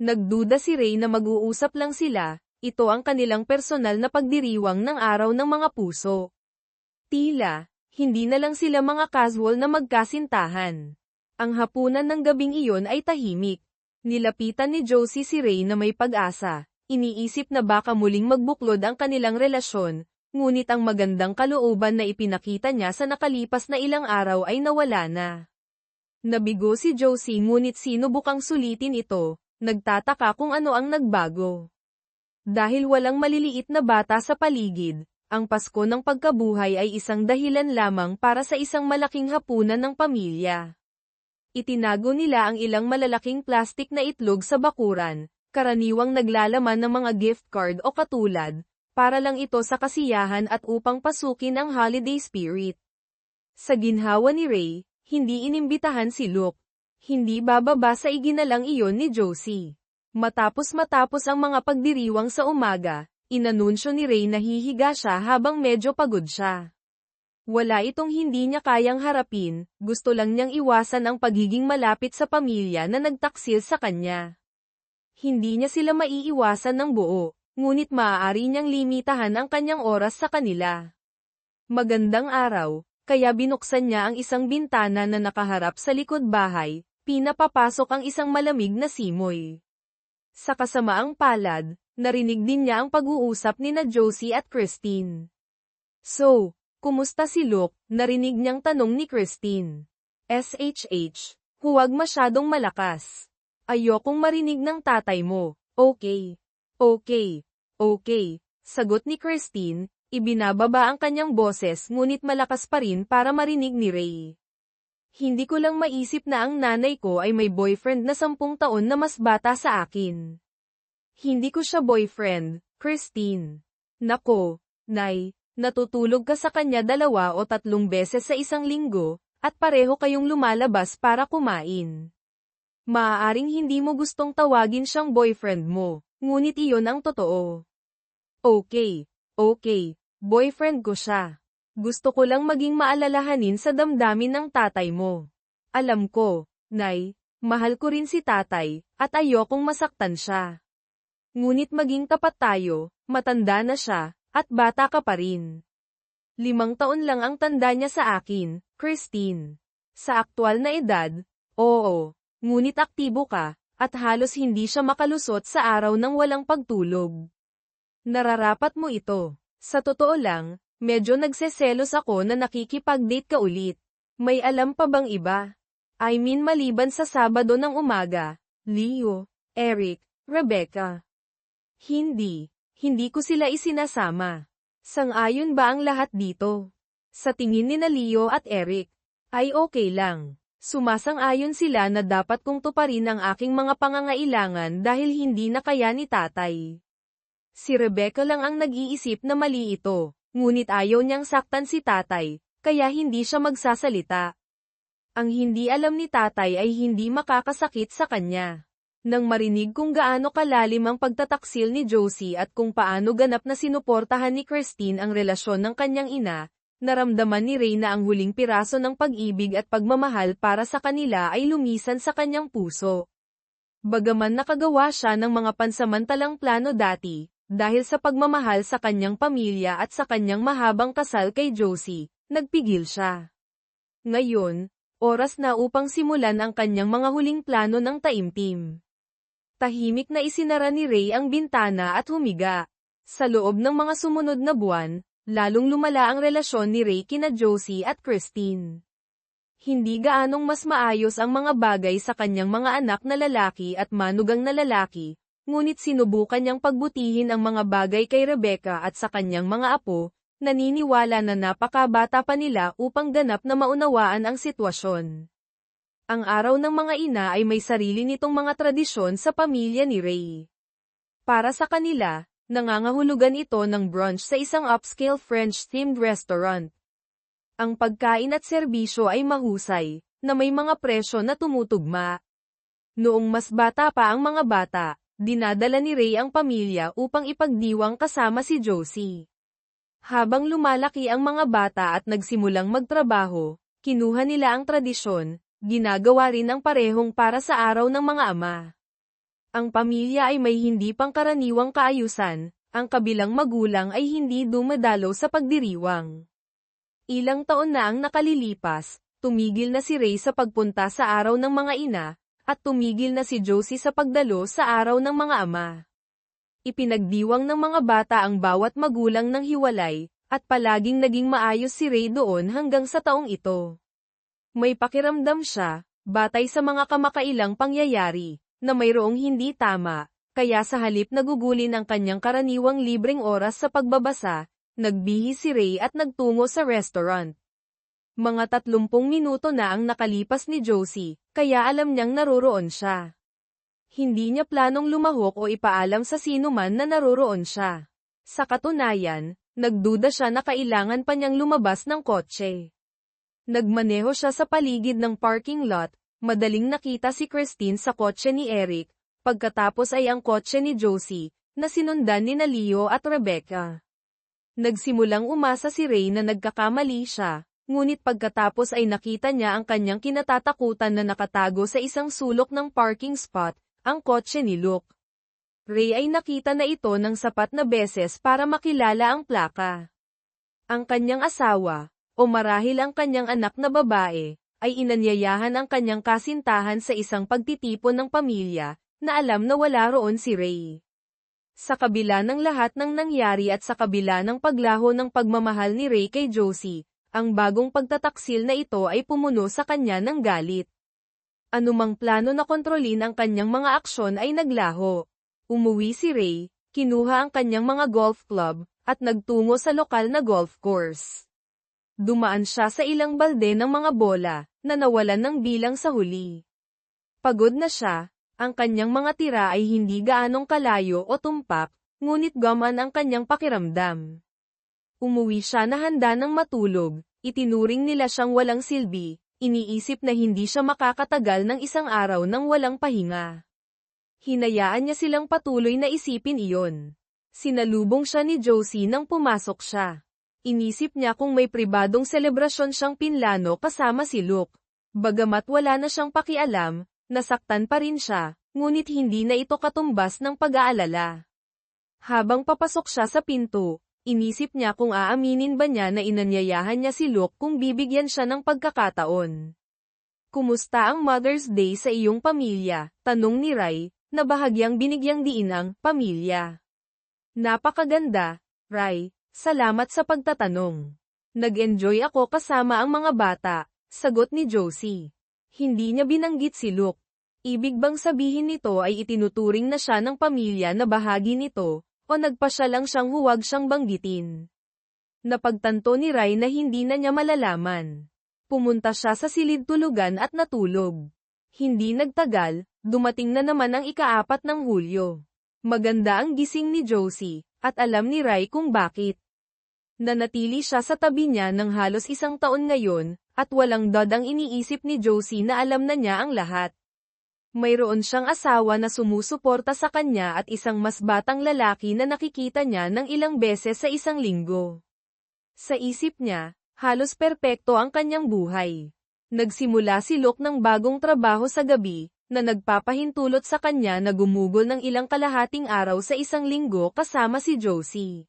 Nagduda si Ray na mag-uusap lang sila. Ito ang kanilang personal na pagdiriwang ng araw ng mga puso. Tila, hindi na lang sila mga casual na magkasintahan. Ang hapunan ng gabing iyon ay tahimik. Nilapitan ni Josie si Ray na may pag-asa. Iniisip na baka muling magbuklod ang kanilang relasyon, ngunit ang magandang kalooban na ipinakita niya sa nakalipas na ilang araw ay nawala na. Nabigo si Josie ngunit sinubukang sulitin ito, nagtataka kung ano ang nagbago. Dahil walang maliliit na bata sa paligid, ang Pasko ng pagkabuhay ay isang dahilan lamang para sa isang malaking hapunan ng pamilya. Itinago nila ang ilang malalaking plastik na itlog sa bakuran, karaniwang naglalaman ng mga gift card o katulad, para lang ito sa kasiyahan at upang pasukin ang holiday spirit. Sa ginhawa ni Ray, hindi inimbitahan si Luke. Hindi bababa sa iginalang iyon ni Josie. Matapos ang mga pagdiriwang sa umaga, inanunsyo ni Ray na hihiga siya habang medyo pagod siya. Wala itong hindi niya kayang harapin, gusto lang niyang iwasan ang pagiging malapit sa pamilya na nagtaksil sa kanya. Hindi niya sila maiiwasan ng buo, ngunit maaari niyang limitahan ang kanyang oras sa kanila. Magandang araw, kaya binuksan niya ang isang bintana na nakaharap sa likod bahay, pinapapasok ang isang malamig na simoy. Sa kasamaang palad, narinig din niya ang pag-uusap nina Josie at Christine. So, kumusta si Luke? Narinig niyang tanong ni Christine. SHH, huwag masyadong malakas. Ayokong marinig ng tatay mo. Okay. Sagot ni Christine, ibinababa ang kanyang boses ngunit malakas pa rin para marinig ni Ray. Hindi ko lang maisip na ang nanay ko ay may boyfriend na 10 taon na mas bata sa akin. Hindi ko siya boyfriend, Christine. Nako, Nay, natutulog ka sa kanya 2 o 3 beses sa isang linggo, at pareho kayong lumalabas para kumain. Maaaring hindi mo gustong tawagin siyang boyfriend mo, ngunit iyon ang totoo. Okay, boyfriend ko siya. Gusto ko lang maging maalalahanin sa damdamin ng tatay mo. Alam ko, Nay, mahal ko rin si tatay, at ayokong masaktan siya. Ngunit maging tapat tayo, matanda na siya, at bata ka pa rin. 5 taon lang ang tanda niya sa akin, Christine. Sa aktual na edad, oo, ngunit aktibo ka, at halos hindi siya makalusot sa araw ng walang pagtulog. Nararapat mo ito. Sa totoo lang, medyo nagseselos ako na nakikipag-date ka ulit. May alam pa bang iba? I mean maliban sa Sabado ng umaga, Leo, Eric, Rebecca. Hindi ko sila isinasama. Sang-ayon ba ang lahat dito? Sa tingin ni Leo at Eric, ay okay lang. Sumasang-ayon sila na dapat kong tuparin ang aking mga pangangailangan dahil hindi na kaya ni tatay. Si Rebecca lang ang nag-iisip na mali ito, ngunit ayaw niyang saktan si tatay, kaya hindi siya magsasalita. Ang hindi alam ni tatay ay hindi makakasakit sa kanya. Nang marinig kung gaano kalalim ang pagtataksil ni Josie at kung paano ganap na sinuportahan ni Christine ang relasyon ng kanyang ina, naramdaman ni Ray na ang huling piraso ng pag-ibig at pagmamahal para sa kanila ay lumisan sa kanyang puso. Bagaman nakagawa siya ng mga pansamantalang plano dati, dahil sa pagmamahal sa kanyang pamilya at sa kanyang mahabang kasal kay Josie, nagpigil siya. Ngayon, oras na upang simulan ang kanyang mga huling plano ng taimtim. Tahimik na isinara ni Ray ang bintana at humiga. Sa loob ng mga sumunod na buwan, lalong lumala ang relasyon ni Ray kina Josie at Christine. Hindi gaanong mas maayos ang mga bagay sa kanyang mga anak na lalaki at manugang na lalaki, ngunit sinubukan niyang pagbutihin ang mga bagay kay Rebecca at sa kanyang mga apo, naniniwala na napakabata pa nila upang ganap na maunawaan ang sitwasyon. Ang araw ng mga ina ay may sarili nitong mga tradisyon sa pamilya ni Ray. Para sa kanila, nangangahulugan ito ng brunch sa isang upscale French-themed restaurant. Ang pagkain at serbisyo ay mahusay, na may mga presyo na tumutugma. Noong mas bata pa ang mga bata, dinadala ni Ray ang pamilya upang ipagdiwang kasama si Josie. Habang lumalaki ang mga bata at nagsimulang magtrabaho, kinuha nila ang tradisyon, ginagawa rin ang parehong para sa araw ng mga ama. Ang pamilya ay may hindi pangkaraniwang kaayusan, ang kabilang magulang ay hindi dumadalo sa pagdiriwang. Ilang taon na ang nakalilipas, tumigil na si Ray sa pagpunta sa araw ng mga ina, at tumigil na si Josie sa pagdalo sa araw ng mga ama. Ipinagdiwang ng mga bata ang bawat magulang ng hiwalay, at palaging naging maayos si Ray doon hanggang sa taong ito. May pakiramdam siya, batay sa mga kamakailang pangyayari, na mayroong hindi tama, kaya sa halip nagugulin ang kanyang karaniwang libreng oras sa pagbabasa, nagbihis si Ray at nagtungo sa restaurant. Mga 30 minuto na ang nakalipas ni Josie, kaya alam niyang naroroon siya. Hindi niya planong lumahok o ipaalam sa sino man na naroroon siya. Sa katunayan, nagduda siya na kailangan pa niyang lumabas ng kotse. Nagmaneho siya sa paligid ng parking lot, madaling nakita si Christine sa kotse ni Eric, pagkatapos ay ang kotse ni Josie, na sinundan ni Leo at Rebecca. Nagsimulang umasa si Ray na nagkakamali siya, ngunit pagkatapos ay nakita niya ang kanyang kinatatakutan na nakatago sa isang sulok ng parking spot, ang kotse ni Luke. Ray ay nakita na ito ng sapat na beses para makilala ang plaka. Ang kanyang asawa, o marahil ang kanyang anak na babae, ay inanyayahan ang kanyang kasintahan sa isang pagtitipon ng pamilya, na alam na wala roon si Ray. Sa kabila ng lahat ng nangyari at sa kabila ng paglaho ng pagmamahal ni Ray kay Josie, ang bagong pagtataksil na ito ay pumuno sa kanya ng galit. Anumang plano na kontrolin ang kanyang mga aksyon ay naglaho. Umuwi si Ray, Kinuha ang kanyang mga golf club, at nagtungo sa lokal na golf course. Dumaan siya sa ilang balde ng mga bola, na nawalan ng bilang sa huli. Pagod na siya, ang kanyang mga tira ay hindi gaanong kalayo o tumpak, ngunit gumaan ang kanyang pakiramdam. Umuwi siya na handa ng matulog, itinuring nila siyang walang silbi, iniisip na hindi siya makakatagal ng isang araw nang walang pahinga. Hinayaan niya silang patuloy na isipin iyon. Sinalubong siya ni Josie nang pumasok siya. Inisip niya kung may pribadong selebrasyon siyang pinlano kasama si Luke. Bagamat wala na siyang pakialam, nasaktan pa rin siya, ngunit hindi na ito katumbas ng pag-aalala. Habang papasok siya sa pinto, inisip niya kung aaminin ba niya na inanyayahan niya si Luke kung bibigyan siya ng pagkakataon. Kumusta ang Mother's Day sa iyong pamilya? Tanong ni Rai, na bahagyang binigyang diin ang pamilya. Napakaganda, Rai, salamat sa pagtatanong. Nag-enjoy ako kasama ang mga bata, sagot ni Josie. Hindi niya binanggit si Luke. Ibig bang sabihin nito ay itinuturing na siya ng pamilya na bahagi nito, o nagpasya lang siyang huwag siyang banggitin? Napagtanto ni Rai na hindi na niya malalaman. Pumunta siya sa silid tulugan at natulog. Hindi nagtagal, dumating na naman ang ika-4 ng Hulyo. Maganda ang gising ni Josie, at alam ni Rai kung bakit. Nanatili siya sa tabi niya ng halos 1 taon ngayon, at walang dad ang iniisip ni Josie na alam na niya ang lahat. Mayroon siyang asawa na sumusuporta sa kanya at isang mas batang lalaki na nakikita niya ng ilang beses sa isang linggo. Sa isip niya, halos perpekto ang kanyang buhay. Nagsimula si Luke ng bagong trabaho sa gabi, na nagpapahintulot sa kanya na gumugol ng ilang kalahating araw sa isang linggo kasama si Josie.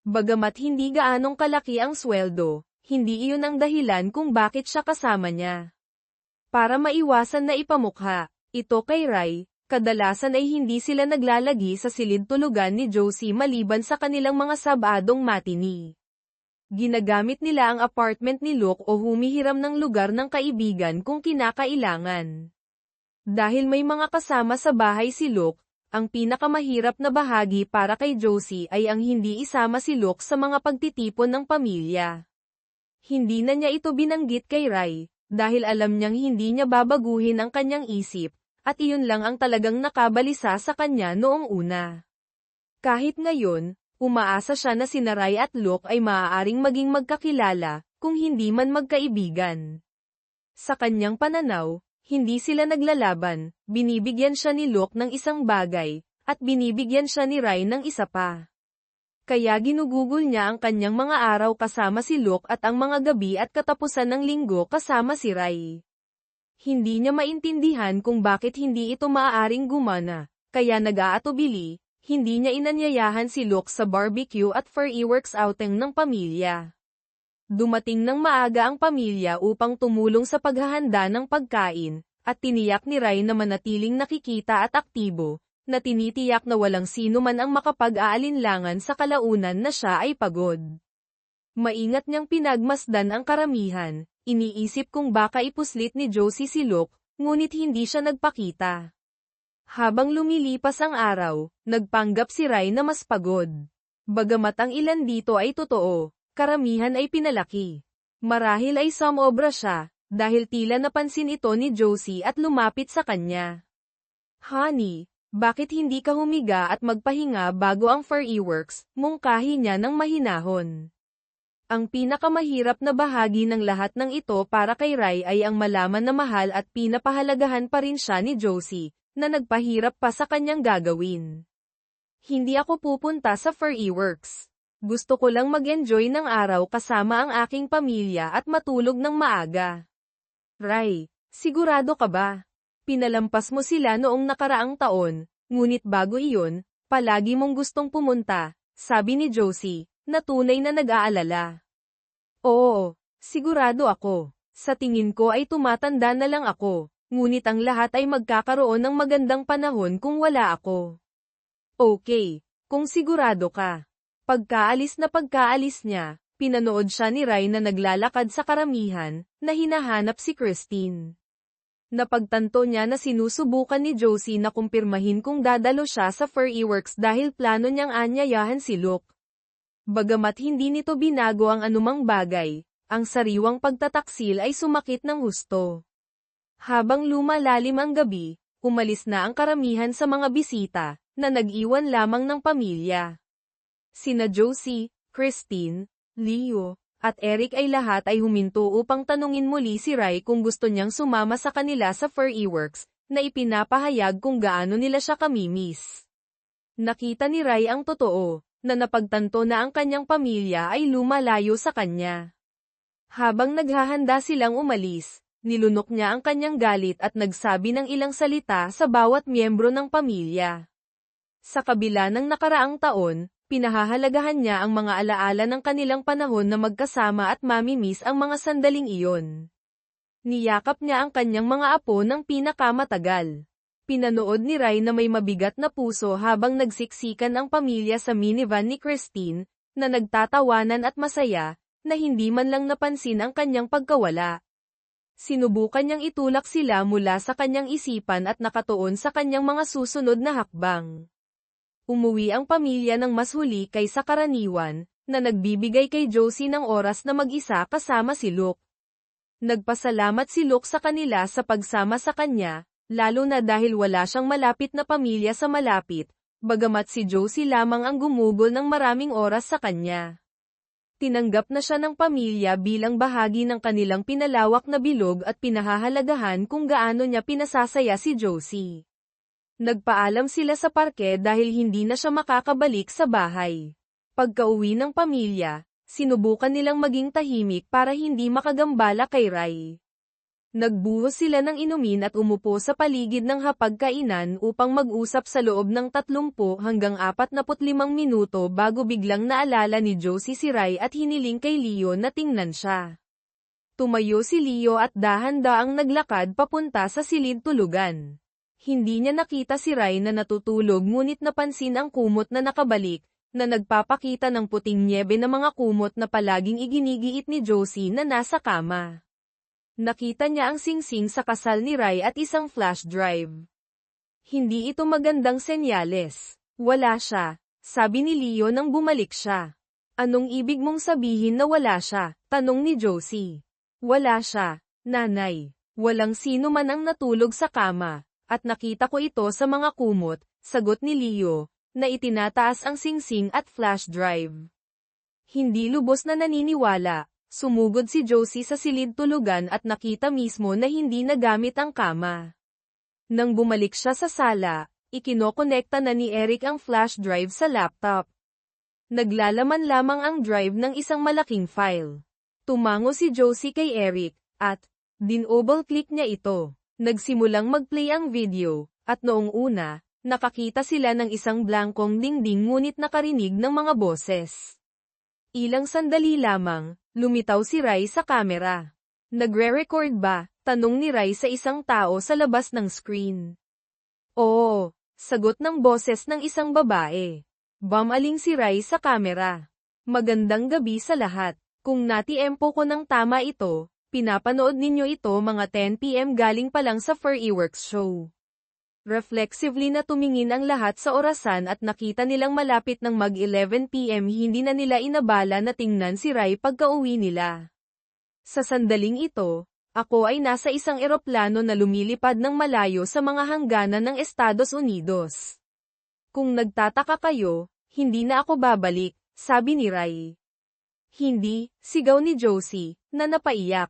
Bagamat hindi gaanong kalaki ang sweldo, hindi iyon ang dahilan kung bakit siya kasama niya. Para maiwasan na ipamukha ito kay Rai, kadalasan ay hindi sila naglalagi sa silid tulugan ni Josie maliban sa kanilang mga Sabadong matinee. Ginagamit nila ang apartment ni Luke o humihiram ng lugar ng kaibigan kung kinakailangan. Dahil may mga kasama sa bahay si Luke, ang pinakamahirap na bahagi para kay Josie ay ang hindi isama si Luke sa mga pagtitipon ng pamilya. Hindi na niya ito binanggit kay Rai, dahil alam niyang hindi niya babaguhin ang kanyang isip, at iyon lang ang talagang nakabalisa sa kanya noong una. Kahit ngayon, umaasa siya na sina Rai at Luke ay maaaring maging magkakilala, kung hindi man magkaibigan. Sa kanyang pananaw, hindi sila naglalaban, binibigyan siya ni Luke ng isang bagay, at binibigyan siya ni Rai ng isa pa. Kaya ginugugol niya ang kanyang mga araw kasama si Luke at ang mga gabi at katapusan ng linggo kasama si Rai. Hindi niya maintindihan kung bakit hindi ito maaaring gumana, kaya nag-aatubili. Hindi niya inanyayahan si Luke sa barbecue at fireworks outing ng pamilya. Dumating ng maaga ang pamilya upang tumulong sa paghahanda ng pagkain, at tiniyak ni Rai na manatiling nakikita at aktibo, na tinitiyak na walang sino man ang makapag-aalinlangan sa kalaunan na siya ay pagod. Maingat niyang pinagmasdan ang karamihan, iniisip kung baka ipuslit ni Josie si Luke, ngunit hindi siya nagpakita. Habang lumilipas ang araw, nagpanggap si Rai na mas pagod. Bagamat ang ilan dito ay totoo, karamihan ay pinalaki. Marahil ay sumobra siya, dahil tila napansin ito ni Josie at lumapit sa kanya. Honey, bakit hindi ka humiga at magpahinga bago ang fireworks? Mungkahi niya ng mahinahon. Ang pinakamahirap na bahagi ng lahat ng ito para kay Rai ay ang malaman na mahal at pinapahalagahan pa rin siya ni Josie, na nagpahirap pa sa kanyang gagawin. Hindi ako pupunta sa fireworks. Gusto ko lang mag-enjoy ng araw kasama ang aking pamilya at matulog ng maaga. Rai, sigurado ka ba? Pinalampas mo sila noong nakaraang taon, ngunit bago iyon, palagi mong gustong pumunta, sabi ni Josie, na tunay na nag-aalala. Oo, sigurado ako. Sa tingin ko ay tumatanda na lang ako. Ngunit ang lahat ay magkakaroon ng magandang panahon kung wala ako. Okay, kung sigurado ka. Pagkaalis niya, pinanood siya ni Rai na naglalakad sa karamihan, na hinahanap si Christine. Napagtanto niya na sinusubukan ni Josie na kumpirmahin kung dadalo siya sa Furry Works dahil plano niyang anyayahan si Luke. Bagamat hindi nito binago ang anumang bagay, ang sariwang pagtataksil ay sumakit ng husto. Habang lumalalim ang gabi, umalis na ang karamihan sa mga bisita, na nag-iwan lamang ng pamilya. Sina Josie, Christine, Leo, at Eric ay lahat ay huminto upang tanungin muli si Rai kung gusto niyang sumama sa kanila sa Furry Works, na ipinapahayag kung gaano nila siya kamimiss. Nakita ni Rai ang totoo, na napagtanto na ang kanyang pamilya ay lumalayo sa kanya. Habang naghahanda silang umalis, nilunok niya ang kanyang galit at nagsabi ng ilang salita sa bawat miyembro ng pamilya. Sa kabila ng nakaraang taon, pinahahalagahan niya ang mga alaala ng kanilang panahon na magkasama at mamimiss ang mga sandaling iyon. Niyakap niya ang kanyang mga apo ng pinakamatagal. Pinanood ni Rai na may mabigat na puso habang nagsiksikan ang pamilya sa minivan ni Christine, na nagtatawanan at masaya, na hindi man lang napansin ang kanyang pagkawala. Sinubukan niyang itulak sila mula sa kanyang isipan at nakatuon sa kanyang mga susunod na hakbang. Umuwi ang pamilya ng mas huli kaysa karaniwan, na nagbibigay kay Josie ng oras na mag-isa kasama si Luke. Nagpasalamat si Luke sa kanila sa pagsama sa kanya, lalo na dahil wala siyang malapit na pamilya sa malapit, bagamat si Josie lamang ang gumugol ng maraming oras sa kanya. Tinanggap na siya ng pamilya bilang bahagi ng kanilang pinalawak na bilog at pinahahalagahan kung gaano niya pinasasaya si Josie. Nagpaalam sila sa parke dahil hindi na siya makakabalik sa bahay. Pagkauwi ng pamilya, sinubukan nilang maging tahimik para hindi makagambala kay Rai. Nagbuhos sila ng inumin at umupo sa paligid ng hapagkainan upang mag-usap sa loob ng 30 hanggang 45 minuto bago biglang naalala ni Josie si Rai at hiniling kay Leo na tingnan siya. Tumayo si Leo at dahan-daang naglakad papunta sa silid tulugan. Hindi niya nakita si Rai na natutulog ngunit napansin ang kumot na nakabalik, na nagpapakita ng puting nyebe na mga kumot na palaging iginigiit ni Josie na nasa kama. Nakita niya ang singsing sa kasal ni Rai at isang flash drive. Hindi ito magandang senyales. Wala siya, sabi ni Leo nang bumalik siya. Anong ibig mong sabihin na wala siya? Tanong ni Josie. Wala siya, nanay. Walang sino man ang natulog sa kama. At nakita ko ito sa mga kumot, sagot ni Leo, na itinataas ang singsing at flash drive. Hindi lubos na naniniwala, sumugod si Josie sa silid tulugan at nakita mismo na hindi nagamit ang kama. Nang bumalik siya sa sala, ikinokonekta na ni Eric ang flash drive sa laptop. Naglalaman lamang ang drive ng isang malaking file. Tumango si Josie kay Eric, at din-double-click niya ito. Nagsimulang mag-play ang video, at noong una, nakakita sila ng isang blankong dingding ngunit nakarinig ng mga boses. Ilang sandali lamang, lumitaw si Rai sa kamera. Nagre-record ba? Tanong ni Rai sa isang tao sa labas ng screen. Oo, sagot ng boses ng isang babae. Bumaling si Rai sa kamera. Magandang gabi sa lahat. Kung natiempo ko ng tama ito, pinapanood ninyo ito mga 10 PM galing pa lang sa Furry Works show. Reflexively na tumingin ang lahat sa orasan at nakita nilang malapit ng mag-11 PM hindi na nila inabala na tingnan si Rai pagka-uwi nila. Sa sandaling ito, ako ay nasa isang eroplano na lumilipad ng malayo sa mga hangganan ng Estados Unidos. Kung nagtataka kayo, hindi na ako babalik, sabi ni Rai. Hindi, sigaw ni Josie, na napaiyak.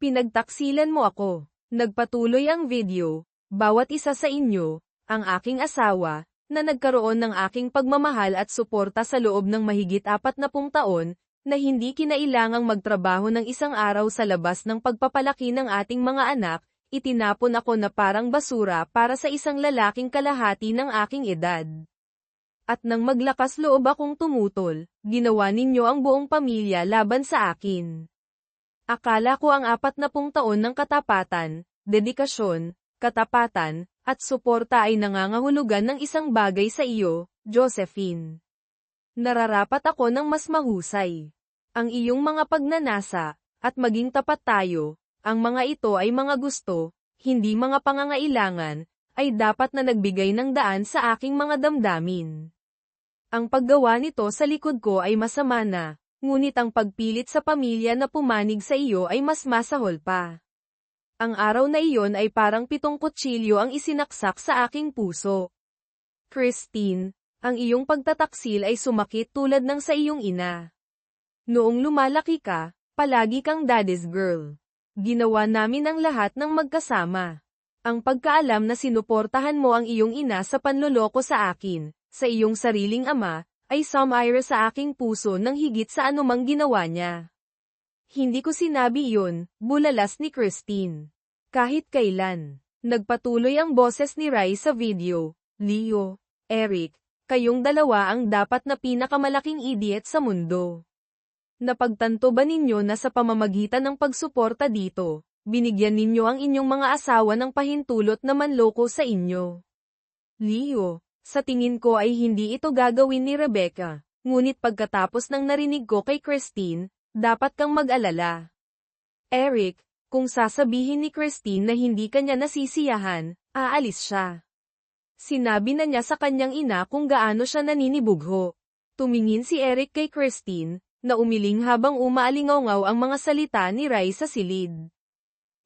Pinagtaksilan mo ako. Nagpatuloy ang video, bawat isa sa inyo, ang aking asawa, na nagkaroon ng aking pagmamahal at suporta sa loob ng mahigit 40 taon, na hindi kinailangang magtrabaho ng isang araw sa labas ng pagpapalaki ng ating mga anak, itinapon ako na parang basura para sa isang lalaking kalahati ng aking edad. At nang maglakas loob akong tumutol, ginawa ninyo ang buong pamilya laban sa akin. Akala ko ang 40 taon ng katapatan, dedikasyon, katapatan, at suporta ay nangangahulugan ng isang bagay sa iyo, Josephine. Nararapat ako ng mas mahusay. Ang iyong mga pagnanasa, at maging tapat tayo, ang mga ito ay mga gusto, hindi mga pangangailangan, ay dapat na nagbigay ng daan sa aking mga damdamin. Ang paggawa nito sa likod ko ay masama na, ngunit ang pagpilit sa pamilya na pumanig sa iyo ay mas masahol pa. Ang araw na iyon ay parang 7 kutsilyo ang isinaksak sa aking puso. Christine, ang iyong pagtataksil ay sumakit tulad ng sa iyong ina. Noong lumalaki ka, palagi kang daddy's girl. Ginawa namin ang lahat ng magkasama. Ang pagkaalam na sinuportahan mo ang iyong ina sa panloloko sa akin, sa iyong sariling ama, ay sumire sa aking puso ng higit sa anumang ginawa niya. Hindi ko sinabi iyon, bulalas ni Christine. Kahit kailan. Nagpatuloy ang boses ni Rai sa video. Leo, Eric, kayong dalawa ang dapat na pinakamalaking idiot sa mundo. Napagtanto ba ninyo na sa pamamagitan ng pagsuporta dito, binigyan ninyo ang inyong mga asawa ng pahintulot na manloko sa inyo? Leo, sa tingin ko ay hindi ito gagawin ni Rebecca, ngunit pagkatapos ng narinig ko kay Christine, dapat kang mag-alala. Eric, kung sasabihin ni Christine na hindi kanya nasisiyahan, aalis siya. Sinabi na niya sa kanyang ina kung gaano siya naninibugho. Tumingin si Eric kay Christine, na umiling habang umaalingaw ang mga salita ni Rai sa silid.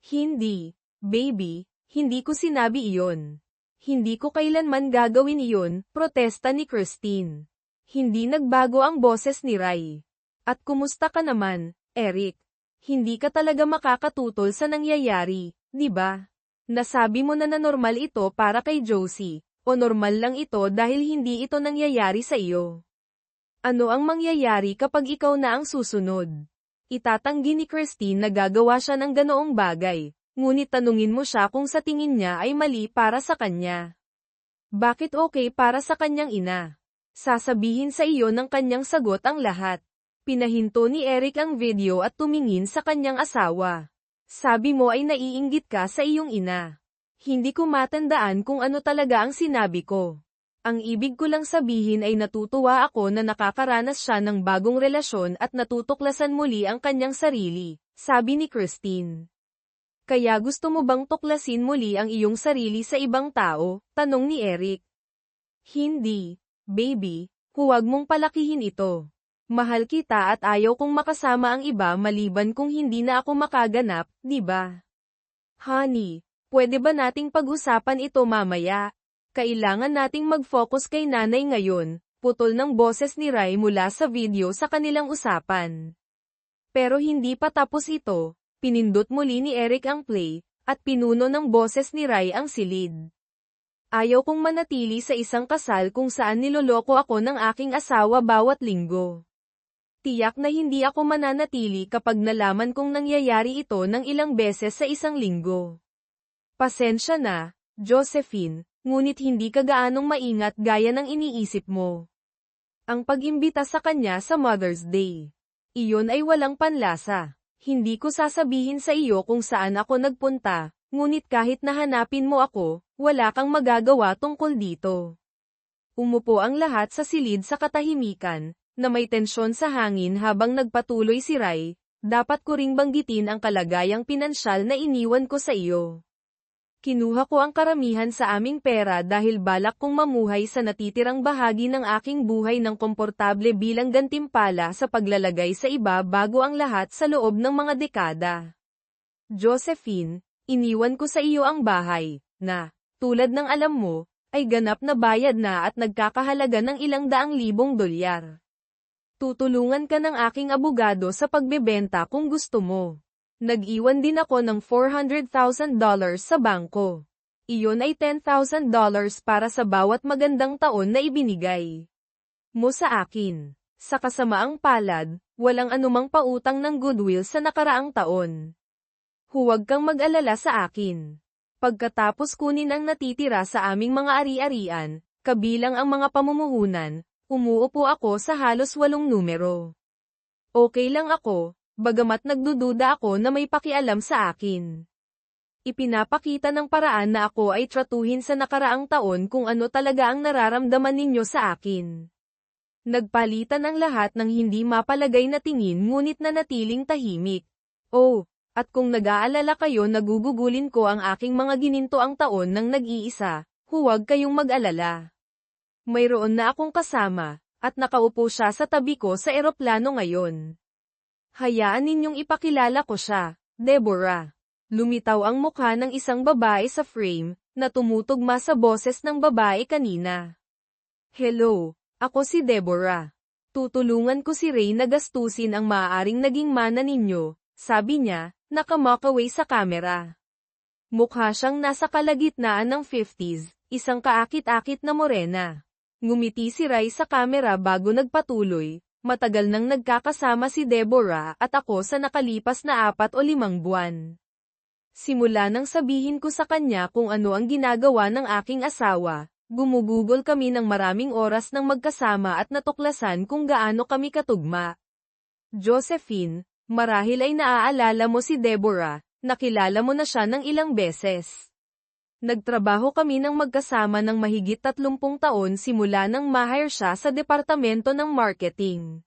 Hindi, baby, hindi ko sinabi iyon. Hindi ko kailanman gagawin iyon, protesta ni Christine. Hindi nagbago ang boses ni Rai. At kumusta ka naman, Eric? Hindi ka talaga makakatutol sa nangyayari, di ba? Nasabi mo na normal ito para kay Josie, o normal lang ito dahil hindi ito nangyayari sa iyo. Ano ang mangyayari kapag ikaw na ang susunod? Itatanggi ni Christine na gagawa siya ng ganoong bagay, ngunit tanungin mo siya kung sa tingin niya ay mali para sa kanya. Bakit okay para sa kanyang ina? Sasabihin sa iyo ng kanyang sagot ang lahat. Pinahinto ni Eric ang video at tumingin sa kanyang asawa. Sabi mo ay naiinggit ka sa iyong ina. Hindi ko matandaan kung ano talaga ang sinabi ko. Ang ibig ko lang sabihin ay natutuwa ako na nakakaranas siya ng bagong relasyon at natutuklasan muli ang kanyang sarili, sabi ni Christine. Kaya gusto mo bang tuklasin muli ang iyong sarili sa ibang tao? Tanong ni Eric. Hindi, baby, huwag mong palakihin ito. Mahal kita at ayaw kong makasama ang iba maliban kung hindi na ako makaganap, di ba? Honey, pwede ba nating pag-usapan ito mamaya? Kailangan nating mag-focus kay nanay ngayon, putol ng boses ni Rai mula sa video sa kanilang usapan. Pero hindi pa tapos ito, pinindot muli ni Eric ang play, at pinuno ng boses ni Rai ang silid. Ayaw kong manatili sa isang kasal kung saan niloloko ako ng aking asawa bawat linggo. Tiyak na hindi ako mananatili kapag nalaman kong nangyayari ito ng ilang beses sa isang linggo. Pasensya na, Josephine, ngunit hindi ka gaanong maingat gaya ng iniisip mo. Ang pag-imbita sa kanya sa Mother's Day. Iyon ay walang panlasa. Hindi ko sasabihin sa iyo kung saan ako nagpunta, ngunit kahit nahanapin mo ako, wala kang magagawa tungkol dito. Umupo ang lahat sa silid sa katahimikan, na may tensyon sa hangin habang nagpatuloy si Rai. Dapat ko ring banggitin ang kalagayang pinansyal na iniwan ko sa iyo. Kinuha ko ang karamihan sa aming pera dahil balak kong mamuhay sa natitirang bahagi ng aking buhay ng komportable bilang gantimpala sa paglalagay sa iba bago ang lahat sa loob ng mga dekada. Josephine, iniwan ko sa iyo ang bahay, na, tulad ng alam mo, ay ganap na bayad na at nagkakahalaga ng ilang daang libong dolyar. Tutulungan ka ng aking abogado sa pagbebenta kung gusto mo. Nag-iwan din ako ng $400,000 sa bangko. Iyon ay $10,000 para sa bawat magandang taon na ibinigay mo sa akin. Sa kasamaang palad, walang anumang pautang ng goodwill sa nakaraang taon. Huwag kang mag-alala sa akin. Pagkatapos kunin ang natitira sa aming mga ari-arian, kabilang ang mga pamumuhunan, umuupo ako sa halos 8 numero. Okay lang ako, bagamat nagdududa ako na may pakialam sa akin. Ipinapakita ng paraan na ako ay tratuhin sa nakaraang taon kung ano talaga ang nararamdaman ninyo sa akin. Nagpalitan ang lahat ng hindi mapalagay na tingin ngunit nanatiling tahimik. Oh, At kung nag-aalala kayo na gugugulin ko ang aking mga ginintoang taon ng nag-iisa, huwag kayong mag-alala. Mayroon na akong kasama, at nakaupo siya sa tabi ko sa eroplano ngayon. Hayaan ninyong ipakilala ko siya, Deborah. Lumitaw ang mukha ng isang babae sa frame, na tumutugma sa boses ng babae kanina. Hello, ako si Deborah. Tutulungan ko si Ray na gastusin ang maaaring naging mana ninyo, sabi niya, nakamakaway sa kamera. Mukha siyang nasa kalagitnaan ng 50s, isang kaakit-akit na morena. Ngumiti si Ray sa kamera bago nagpatuloy, matagal nang nagkakasama si Deborah at ako sa nakalipas na 4 o 5 buwan. Simula nang sabihin ko sa kanya kung ano ang ginagawa ng aking asawa, gumugugol kami ng maraming oras ng magkasama at natuklasan kung gaano kami katugma. Josephine, marahil ay naaalala mo si Deborah, nakilala mo na siya ng ilang beses. Nagtrabaho kami ng magkasama ng mahigit 30 taon simula nang ma-hire siya sa departamento ng marketing.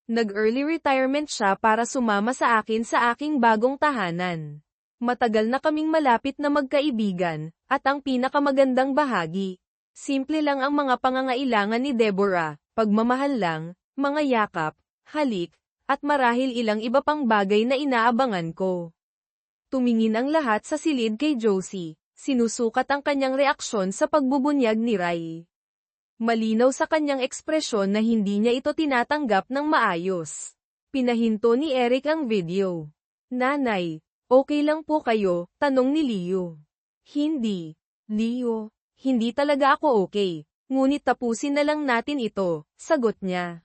Nag-early retirement siya para sumama sa akin sa aking bagong tahanan. Matagal na kaming malapit na magkaibigan, at ang pinakamagandang bahagi. Simple lang ang mga pangangailangan ni Deborah, pagmamahal lang, mga yakap, halik, at marahil ilang iba pang bagay na inaabangan ko. Tumingin ang lahat sa silid kay Josie, sinusukat ang kanyang reaksyon sa pagbubunyag ni Ray. Malinaw sa kanyang ekspresyon na hindi niya ito tinatanggap ng maayos. Pinahinto ni Eric ang video. Nanay, okay lang po kayo? Tanong ni Leo. Hindi. Leo, hindi talaga ako okay. Ngunit tapusin na lang natin ito, sagot niya.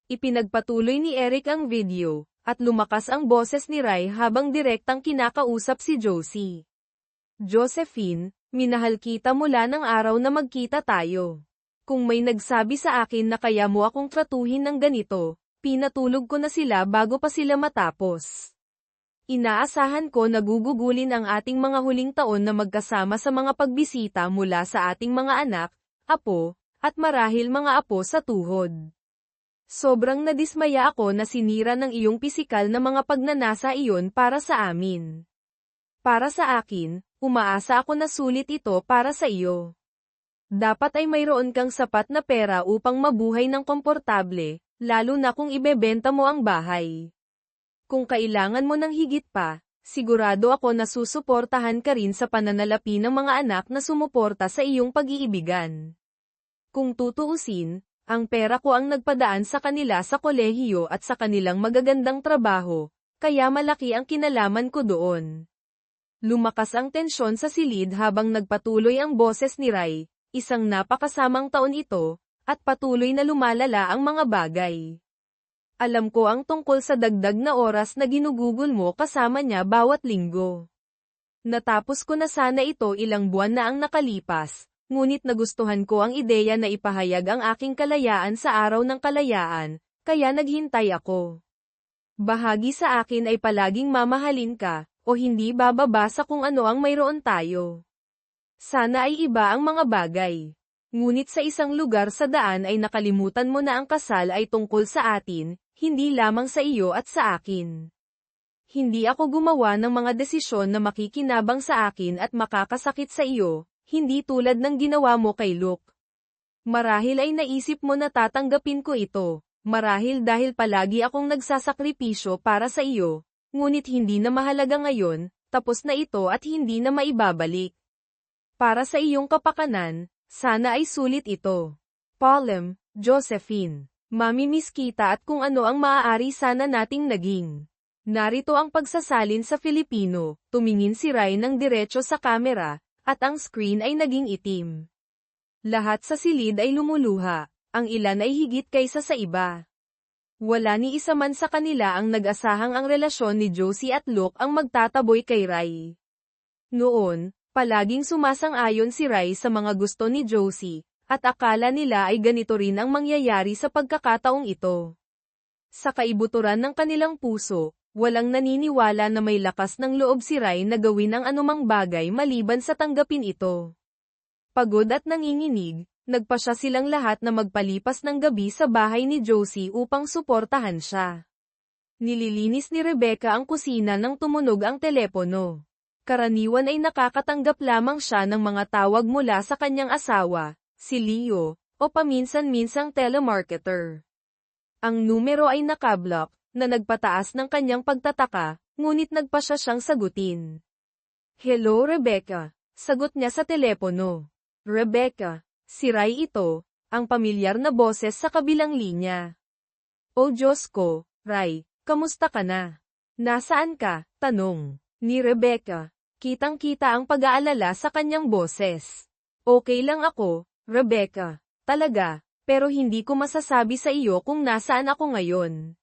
Ipinagpatuloy ni Eric ang video, at lumakas ang boses ni Ray habang direktang kinakausap si Josie. Josephine, minahal kita mula ng araw na magkita tayo. Kung may nagsabi sa akin na kaya mo akong tratuhin ng ganito, pinatulog ko na sila bago pa sila matapos. Inaasahan ko na gugugulin ang ating mga huling taon na magkasama sa mga pagbisita mula sa ating mga anak, apo, at marahil mga apo sa tuhod. Sobrang nadismaya ako na sinira ng iyong pisikal na mga pagnanasa iyon para sa amin. Para sa akin, umaasa ako na sulit ito para sa iyo. Dapat ay mayroon kang sapat na pera upang mabuhay ng komportable, lalo na kung ibebenta mo ang bahay. Kung kailangan mo ng higit pa, sigurado ako na susuportahan ka rin sa pananalapi ng mga anak na sumuporta sa iyong pag-iibigan. Kung tutuusin, ang pera ko ang nagpadaan sa kanila sa kolehiyo at sa kanilang magagandang trabaho, kaya malaki ang kinalaman ko doon. Lumakas ang tensyon sa silid habang nagpatuloy ang boses ni Ray, isang napakasamang taon ito, at patuloy na lumalala ang mga bagay. Alam ko ang tungkol sa dagdag na oras na ginugugol mo kasama niya bawat linggo. Natapos ko na sana ito ilang buwan na ang nakalipas, ngunit nagustuhan ko ang ideya na ipahayag ang aking kalayaan sa araw ng kalayaan, kaya naghintay ako. Bahagi sa akin ay palaging mamahalin ka, o hindi bababa sa kung ano ang mayroon tayo. Sana ay iba ang mga bagay. Ngunit sa isang lugar sa daan ay nakalimutan mo na ang kasal ay tungkol sa atin, hindi lamang sa iyo at sa akin. Hindi ako gumawa ng mga desisyon na makikinabang sa akin at makakasakit sa iyo, hindi tulad ng ginawa mo kay Luke. Marahil ay naisip mo na tatanggapin ko ito, marahil dahil palagi akong nagsasakripisyo para sa iyo, ngunit hindi na mahalaga ngayon, tapos na ito at hindi na maibabalik. Para sa iyong kapakanan, sana ay sulit ito. Paulem, Josephine, mamimiss kita at kung ano ang maaari sana nating naging. Narito ang pagsasalin sa Filipino, tumingin si Ray ng diretso sa kamera, at ang screen ay naging itim. Lahat sa silid ay lumuluha, ang ilan ay higit kaysa sa iba. Wala ni isa man sa kanila ang nag-asahang ang relasyon ni Josie at Luke ang magtataboy kay Ray. Noon, palaging sumasang-ayon si Ray sa mga gusto ni Josie, at akala nila ay ganito rin ang mangyayari sa pagkakataong ito. Sa kaibuturan ng kanilang puso, walang naniniwala na may lakas ng loob si Ray na gawin ang anumang bagay maliban sa tanggapin ito. Pagod at nanginginig, nagpasya silang lahat na magpalipas ng gabi sa bahay ni Josie upang suportahan siya. Nililinis ni Rebecca ang kusina nang tumunog ang telepono. Karaniwan ay nakakatanggap lamang siya ng mga tawag mula sa kanyang asawa, si Leo, o paminsan-minsang telemarketer. Ang numero ay nakablock, na nagpataas ng kanyang pagtataka, ngunit nagpasya siyang sagutin. "Hello Rebecca," sagot niya sa telepono. "Rebecca, si Ray ito," ang pamilyar na boses sa kabilang linya. "O Diyos ko, Ray, kamusta ka na? Nasaan ka?" tanong ni Rebecca. Kitang-kita ang pag-aalala sa kanyang boses. "Okay lang ako, Rebecca. Talaga, pero hindi ko masasabi sa iyo kung nasaan ako ngayon."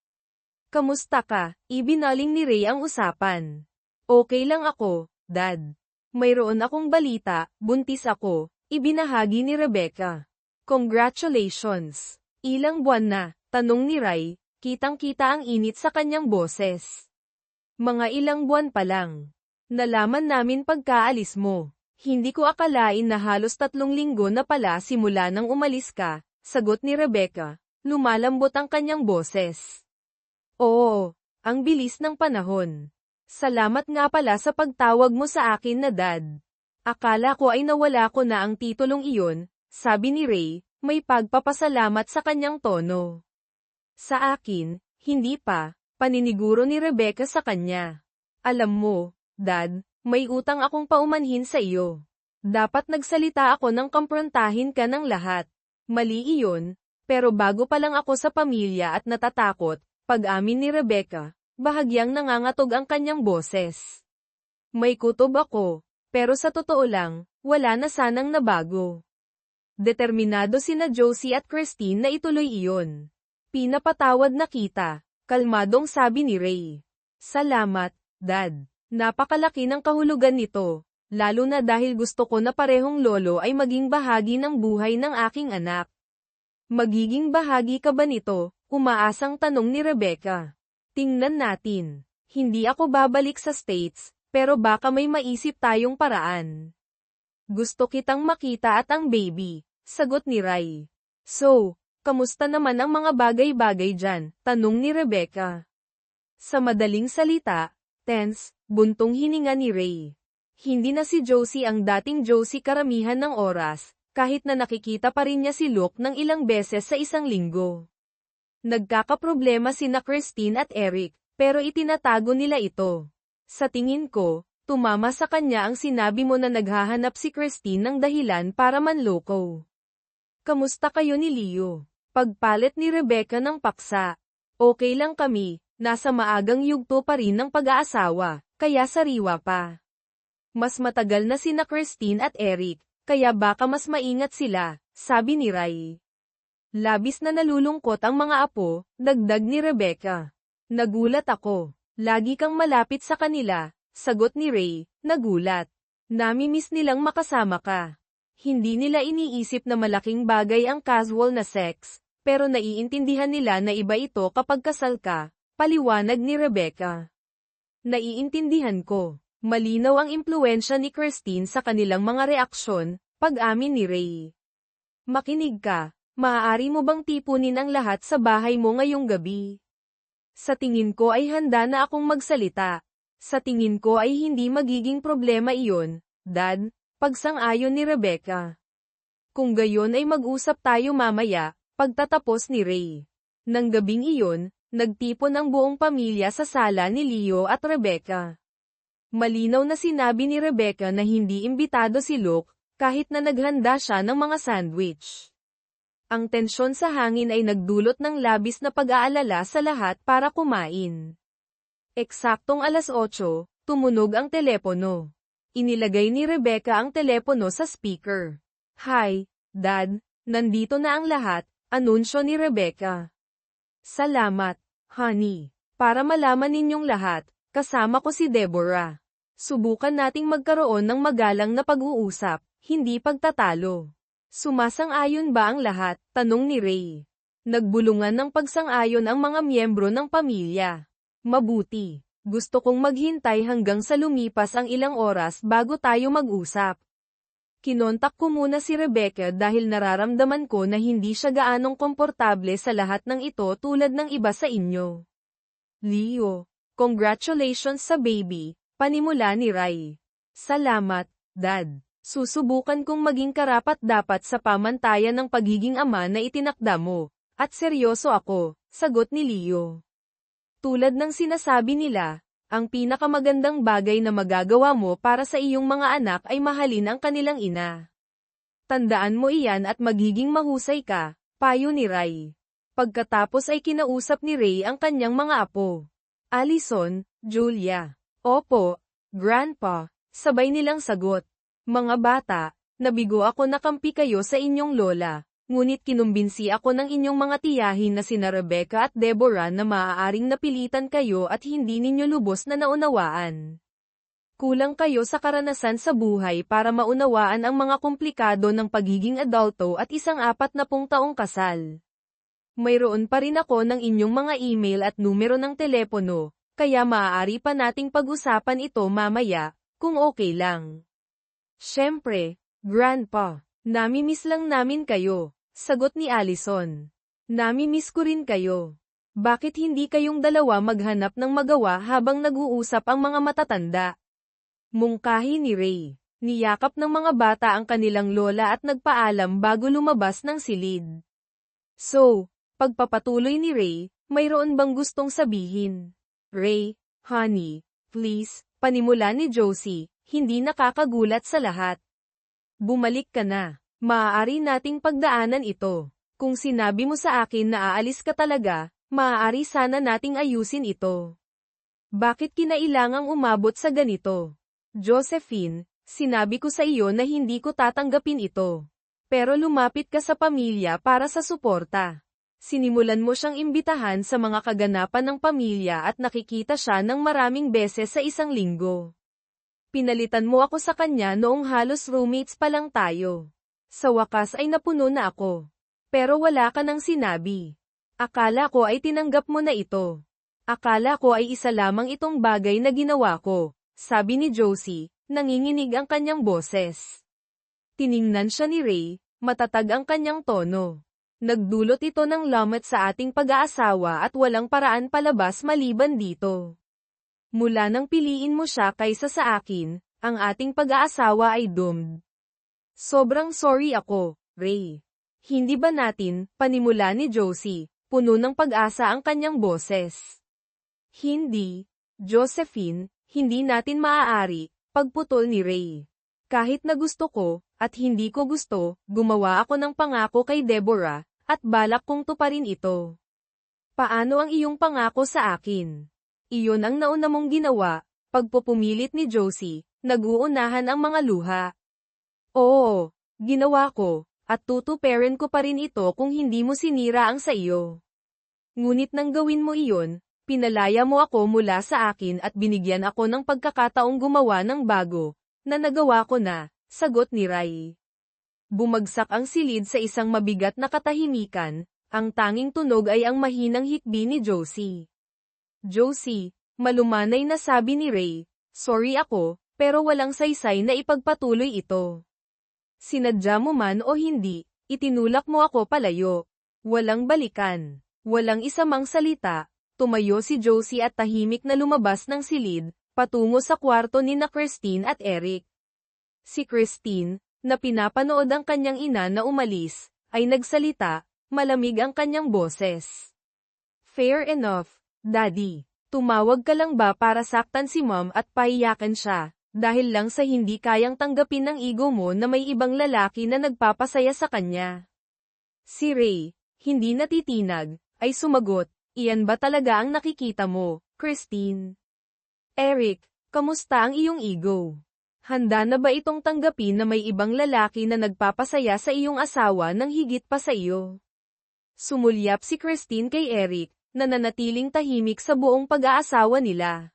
"Kamusta ka?" Ibinaling ni Ray ang usapan. "Okay lang ako, Dad. Mayroon akong balita, buntis ako," ibinahagi ni Rebecca. "Congratulations. Ilang buwan na?" tanong ni Ray, kitang-kita ang init sa kanyang boses. "Mga ilang buwan pa lang. Nalaman namin pagkaalis mo. Hindi ko akalain na halos 3 linggo na pala simula nang umalis ka," sagot ni Rebecca. Lumalambot ang kanyang boses. "Oo, ang bilis ng panahon. Salamat nga pala sa pagtawag mo sa akin na Dad. Akala ko ay nawala ko na ang titulong iyon," sabi ni Ray, may pagpapasalamat sa kanyang tono. "Sa akin, hindi pa," paniniguro ni Rebecca sa kanya. "Alam mo, Dad, may utang akong paumanhin sa iyo. Dapat nagsalita ako nang kamprontahin ka ng lahat. Mali iyon, pero bago pa lang ako sa pamilya at natatakot," pag-amin ni Rebecca, bahagyang nangangatog ang kanyang boses. "May kutob ako, pero sa totoo lang, wala na sanang nabago." Determinado sina Josie at Christine na ituloy iyon. "Pinapatawad na kita," kalmadong sabi ni Ray. "Salamat, Dad. Napakalaki ng kahulugan nito, lalo na dahil gusto ko na parehong lolo ay maging bahagi ng buhay ng aking anak." "Magiging bahagi ka ba nito?" umaasang tanong ni Rebecca. "Tingnan natin. Hindi ako babalik sa States, pero baka may maisip tayong paraan." "Gusto kitang makita at ang baby," sagot ni Ray. "So, kamusta naman ang mga bagay-bagay dyan?" tanong ni Rebecca. Sa madaling salita, tense, buntong hininga ni Ray. Hindi na si Josie ang dating Josie karamihan ng oras, kahit na nakikita pa rin niya si Luke ng ilang beses sa isang linggo. Nagkakaproblema sina Christine at Eric, pero itinatago nila ito. Sa tingin ko, tumama sa kanya ang sinabi mo na naghahanap si Christine ng dahilan para manloko. "Kamusta kayo ni Leo?" pagpalit ni Rebecca ng paksa. "Okay lang kami, nasa maagang yugto pa rin ng pag-aasawa, kaya sariwa pa. Mas matagal na sina Christine at Eric, kaya baka mas maingat sila," sabi ni Ray. "Labis na nalulungkot ang mga apo," dagdag ni Rebecca. "Nagulat ako. Lagi kang malapit sa kanila," sagot ni Ray, nagulat. "Namimiss nilang makasama ka. Hindi nila iniisip na malaking bagay ang casual na sex, pero naiintindihan nila na iba ito kapag kasal ka," paliwanag ni Rebecca. "Naiintindihan ko. Malinaw ang impluwensya ni Christine sa kanilang mga reaksyon," pag-amin ni Ray. "Makinig ka, maaari mo bang tipunin ang lahat sa bahay mo ngayong gabi? Sa tingin ko ay handa na akong magsalita. Sa tingin ko ay hindi magiging problema iyon, Dad," pagsang-ayon ni Rebecca. "Kung gayon ay mag-usap tayo mamaya," pagtatapos ni Ray. Nang gabing iyon, nagtipon ang buong pamilya sa sala ni Leo at Rebecca. Malinaw na sinabi ni Rebecca na hindi imbitado si Luke, kahit na naghanda siya ng mga sandwich. Ang tensyon sa hangin ay nagdulot ng labis na pag-aalala sa lahat para kumain. Eksaktong 8:00, tumunog ang telepono. Inilagay ni Rebecca ang telepono sa speaker. "Hi, Dad, nandito na ang lahat," anunsyo ni Rebecca. "Salamat, honey. Para malaman ninyong lahat, kasama ko si Deborah. Subukan nating magkaroon ng magalang na pag-uusap, hindi pagtatalo." "Sumasang-ayon ba ang lahat?" tanong ni Ray. Nagbulungan ng pagsang-ayon ang mga miyembro ng pamilya. "Mabuti. Gusto kong maghintay hanggang sa lumipas ang ilang oras bago tayo mag-usap. Kinontak ko muna si Rebecca dahil nararamdaman ko na hindi siya gaanong komportable sa lahat ng ito tulad ng iba sa inyo. Leo, congratulations sa baby, panimula ni Rai. Salamat, Dad. Susubukan kong maging karapat-dapat sa pamantayan ng pagiging ama na itinakda mo. At seryoso ako, sagot ni Leo. Tulad ng sinasabi nila, ang pinakamagandang bagay na magagawa mo para sa iyong mga anak ay mahalin ang kanilang ina. Tandaan mo iyan at magiging mahusay ka, payo ni Rai. Pagkatapos ay kinausap ni Ray ang kanyang mga apo. Allison, Julia. Opo, Grandpa, sabay nilang sagot. Mga bata, nabigo ako na kampi kayo sa inyong lola, ngunit kinumbinsi ako ng inyong mga tiyahin na sina Rebecca at Deborah na maaaring napilitan kayo at hindi ninyo lubos na naunawaan. Kulang kayo sa karanasan sa buhay para maunawaan ang mga komplikado ng pagiging adulto at isang 40 taong kasal. Mayroon pa rin ako ng inyong mga email at numero ng telepono, kaya maaari pa nating pag-usapan ito mamaya, kung okay lang. Siyempre, Grandpa, namimiss lang namin kayo, sagot ni Allison. Namimiss ko rin kayo. Bakit hindi kayong dalawa maghanap ng magawa habang nag-uusap ang mga matatanda? Mungkahi ni Ray. Niyakap ng mga bata ang kanilang lola at nagpaalam bago lumabas ng silid. So, pagpapatuloy ni Ray, mayroon bang gustong sabihin? Ray, honey, please, panimula ni Josie, hindi nakakagulat sa lahat. Bumalik ka na. Maaari nating pagdaanan ito. Kung sinabi mo sa akin na aalis ka talaga, maaari sana nating ayusin ito. Bakit kinailangang umabot sa ganito? Josephine, sinabi ko sa iyo na hindi ko tatanggapin ito. Pero lumapit ka sa pamilya para sa suporta. Sinimulan mo siyang imbitahan sa mga kaganapan ng pamilya at nakikita siya ng maraming beses sa isang linggo. Pinalitan mo ako sa kanya noong halos roommates pa lang tayo. Sa wakas ay napuno na ako. Pero wala ka nang sinabi. Akala ko ay tinanggap mo na ito. Akala ko ay isa lamang itong bagay na ginawa ko, sabi ni Josie, nanginginig ang kanyang boses. Tiningnan siya ni Ray, matatag ang kanyang tono. Nagdulot ito ng lamat sa ating pag-aasawa at walang paraan palabas maliban dito. Mula nang piliin mo siya kaysa sa akin, ang ating pag-aasawa ay doomed. Sobrang sorry ako, Ray. Hindi ba natin, panimula ni Josie, puno ng pag-asa ang kanyang boses. Hindi, Josephine, hindi natin maaari, pagputol ni Ray. Kahit na gusto ko, at hindi ko gusto, gumawa ako ng pangako kay Deborah, at balak kong tuparin ito. Paano ang iyong pangako sa akin? Iyon ang nauna mong ginawa, pagpupumilit ni Josie, nag-uunahan ang mga luha. Oo, ginawa ko, at tutuparin ko pa rin ito kung hindi mo sinira ang sa iyo. Ngunit nang gawin mo iyon, pinalaya mo ako mula sa akin at binigyan ako ng pagkakataong gumawa ng bago, na nagawa ko na, sagot ni Ray. Bumagsak ang silid sa isang mabigat na katahimikan, ang tanging tunog ay ang mahinang hikbi ni Josie. Josie, malumanay na sabi ni Ray, sorry ako, pero walang saysay na ipagpatuloy ito. Sinadya mo man o hindi, itinulak mo ako palayo. Walang balikan. Walang isa mang salita, tumayo si Josie at tahimik na lumabas ng silid, patungo sa kwarto ni na Christine at Eric. Si Christine, na pinapanood ang kanyang ina na umalis, ay nagsalita, malamig ang kanyang boses. Fair enough, Daddy. Tumawag ka lang ba para saktan si Mom at pahiyakan siya, dahil lang sa hindi kayang tanggapin ng ego mo na may ibang lalaki na nagpapasaya sa kanya? Si Ray, hindi natitinag, ay sumagot, iyan ba talaga ang nakikita mo, Christine? Eric, kamusta ang iyong ego? Handa na ba itong tanggapin na may ibang lalaki na nagpapasaya sa iyong asawa ng higit pa sa iyo? Sumulyap si Christine kay Eric, na nanatiling tahimik sa buong pag-aasawa nila.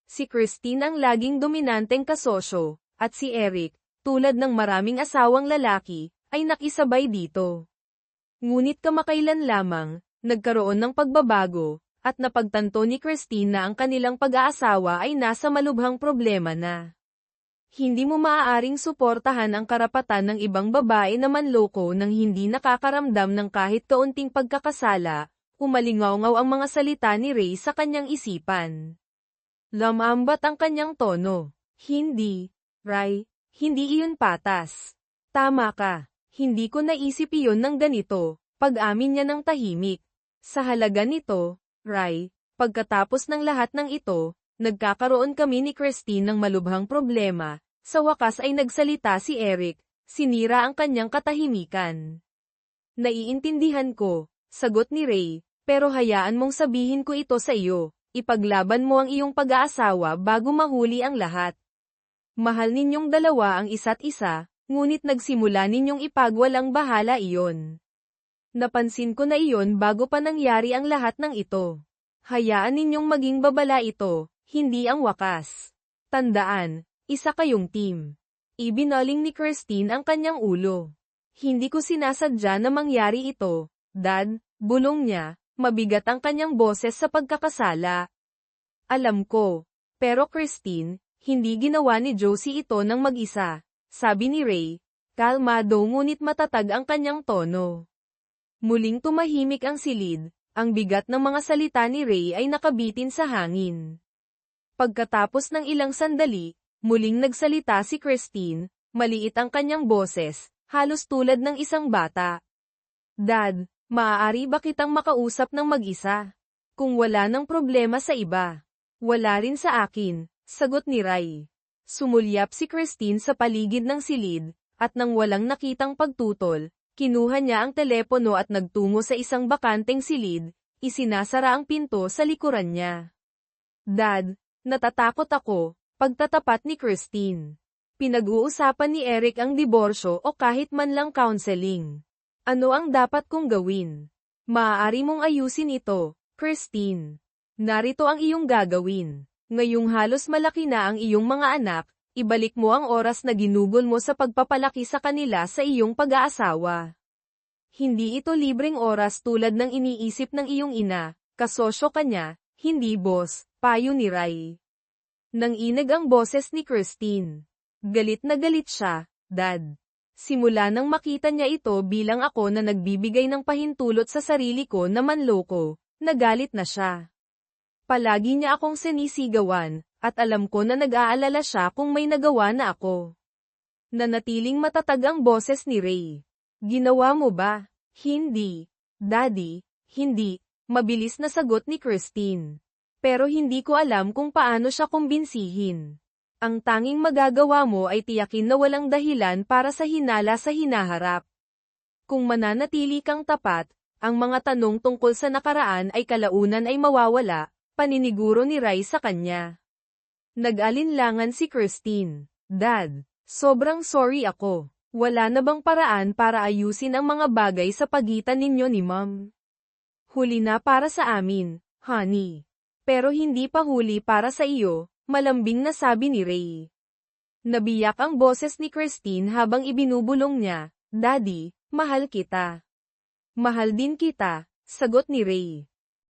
Si Christine ang laging dominanteng kasosyo, at si Eric, tulad ng maraming asawang lalaki, ay nakisabay dito. Ngunit kamakailan lamang, nagkaroon ng pagbabago, at napagtanto ni Christine na ang kanilang pag-aasawa ay nasa malubhang problema na. Hindi mo maaaring suportahan ang karapatan ng ibang babae na manloko nang hindi nakakaramdam ng kahit kaunting pagkakasala, Umalingaw-ngaw ang mga salita ni Ray sa kanyang isipan. Lamambat ang kanyang tono. Hindi, Ray, hindi iyon patas. Tama ka, hindi ko naisip iyon ng ganito, pag-amin niya ng tahimik. Sa halaga nito, Ray, pagkatapos ng lahat ng ito, nagkakaroon kami ni Christine ng malubhang problema. Sa wakas ay nagsalita si Eric, sinira ang kanyang katahimikan. Naiintindihan ko, sagot ni Ray, pero hayaan mong sabihin ko ito sa iyo, ipaglaban mo ang iyong pag-aasawa bago mahuli ang lahat. Mahal ninyong dalawa ang isa't isa, ngunit nagsimula ninyong ipagwalang bahala iyon. Napansin ko na iyon bago pa nangyari ang lahat ng ito. Hayaan ninyong maging babala ito, hindi ang wakas. Tandaan, isa kayong team. Ibinaling ni Christine ang kanyang ulo. Hindi ko sinasadya na mangyari ito, Dad, bulong niya. Mabigat ang kanyang boses sa pagkakasala. Alam ko. Pero Christine, hindi ginawa ni Josie ito ng mag-isa. Sabi ni Ray. Kalmado ngunit matatag ang kanyang tono. Muling tumahimik ang silid. Ang bigat ng mga salita ni Ray ay nakabitin sa hangin. Pagkatapos ng ilang sandali, muling nagsalita si Christine. Maliit ang kanyang boses, halos tulad ng isang bata. Dad, maaari ba kitang makausap ng mag-isa? Kung wala ng problema sa iba. Wala rin sa akin, sagot ni Ray. Sumulyap si Christine sa paligid ng silid, at nang walang nakitang pagtutol, kinuha niya ang telepono at nagtungo sa isang bakanteng silid, isinasara ang pinto sa likuran niya. Dad, natatakot ako, pagtatapat ni Christine. Pinag-uusapan ni Eric ang diborsyo o kahit man lang counseling. Ano ang dapat kong gawin? Maaari mong ayusin ito, Christine. Narito ang iyong gagawin. Ngayong halos malaki na ang iyong mga anak, ibalik mo ang oras na ginugol mo sa pagpapalaki sa kanila sa iyong pag-aasawa. Hindi ito libreng oras tulad ng iniisip ng iyong ina, kasosyo ka niya, hindi boss, payo ni Ray. Nanginig ang boses ni Christine. Galit na galit siya, Dad. Simula nang makita niya ito bilang ako na nagbibigay ng pahintulot sa sarili ko na manloko, nagalit na siya. Palagi niya akong sinisigawan, at alam ko na nag-aalala siya kung may nagawa na ako. Nanatiling matatag ang boses ni Ray. Ginawa mo ba? Hindi. Daddy, hindi. Mabilis na sagot ni Christine. Pero hindi ko alam kung paano siya kumbinsihin. Ang tanging magagawa mo ay tiyakin na walang dahilan para sa hinala sa hinaharap. Kung mananatili kang tapat, ang mga tanong tungkol sa nakaraan ay kalaunan ay mawawala, paniniguro ni Ray sa kanya. Nag-alinlangan si Christine. Dad, sobrang sorry ako. Wala na bang paraan para ayusin ang mga bagay sa pagitan ninyo ni Mom? Huli na para sa amin, honey. Pero hindi pa huli para sa iyo. Malambing na sabi ni Ray. Nabiyak ang boses ni Christine habang ibinubulong niya, Daddy, mahal kita. Mahal din kita, sagot ni Ray.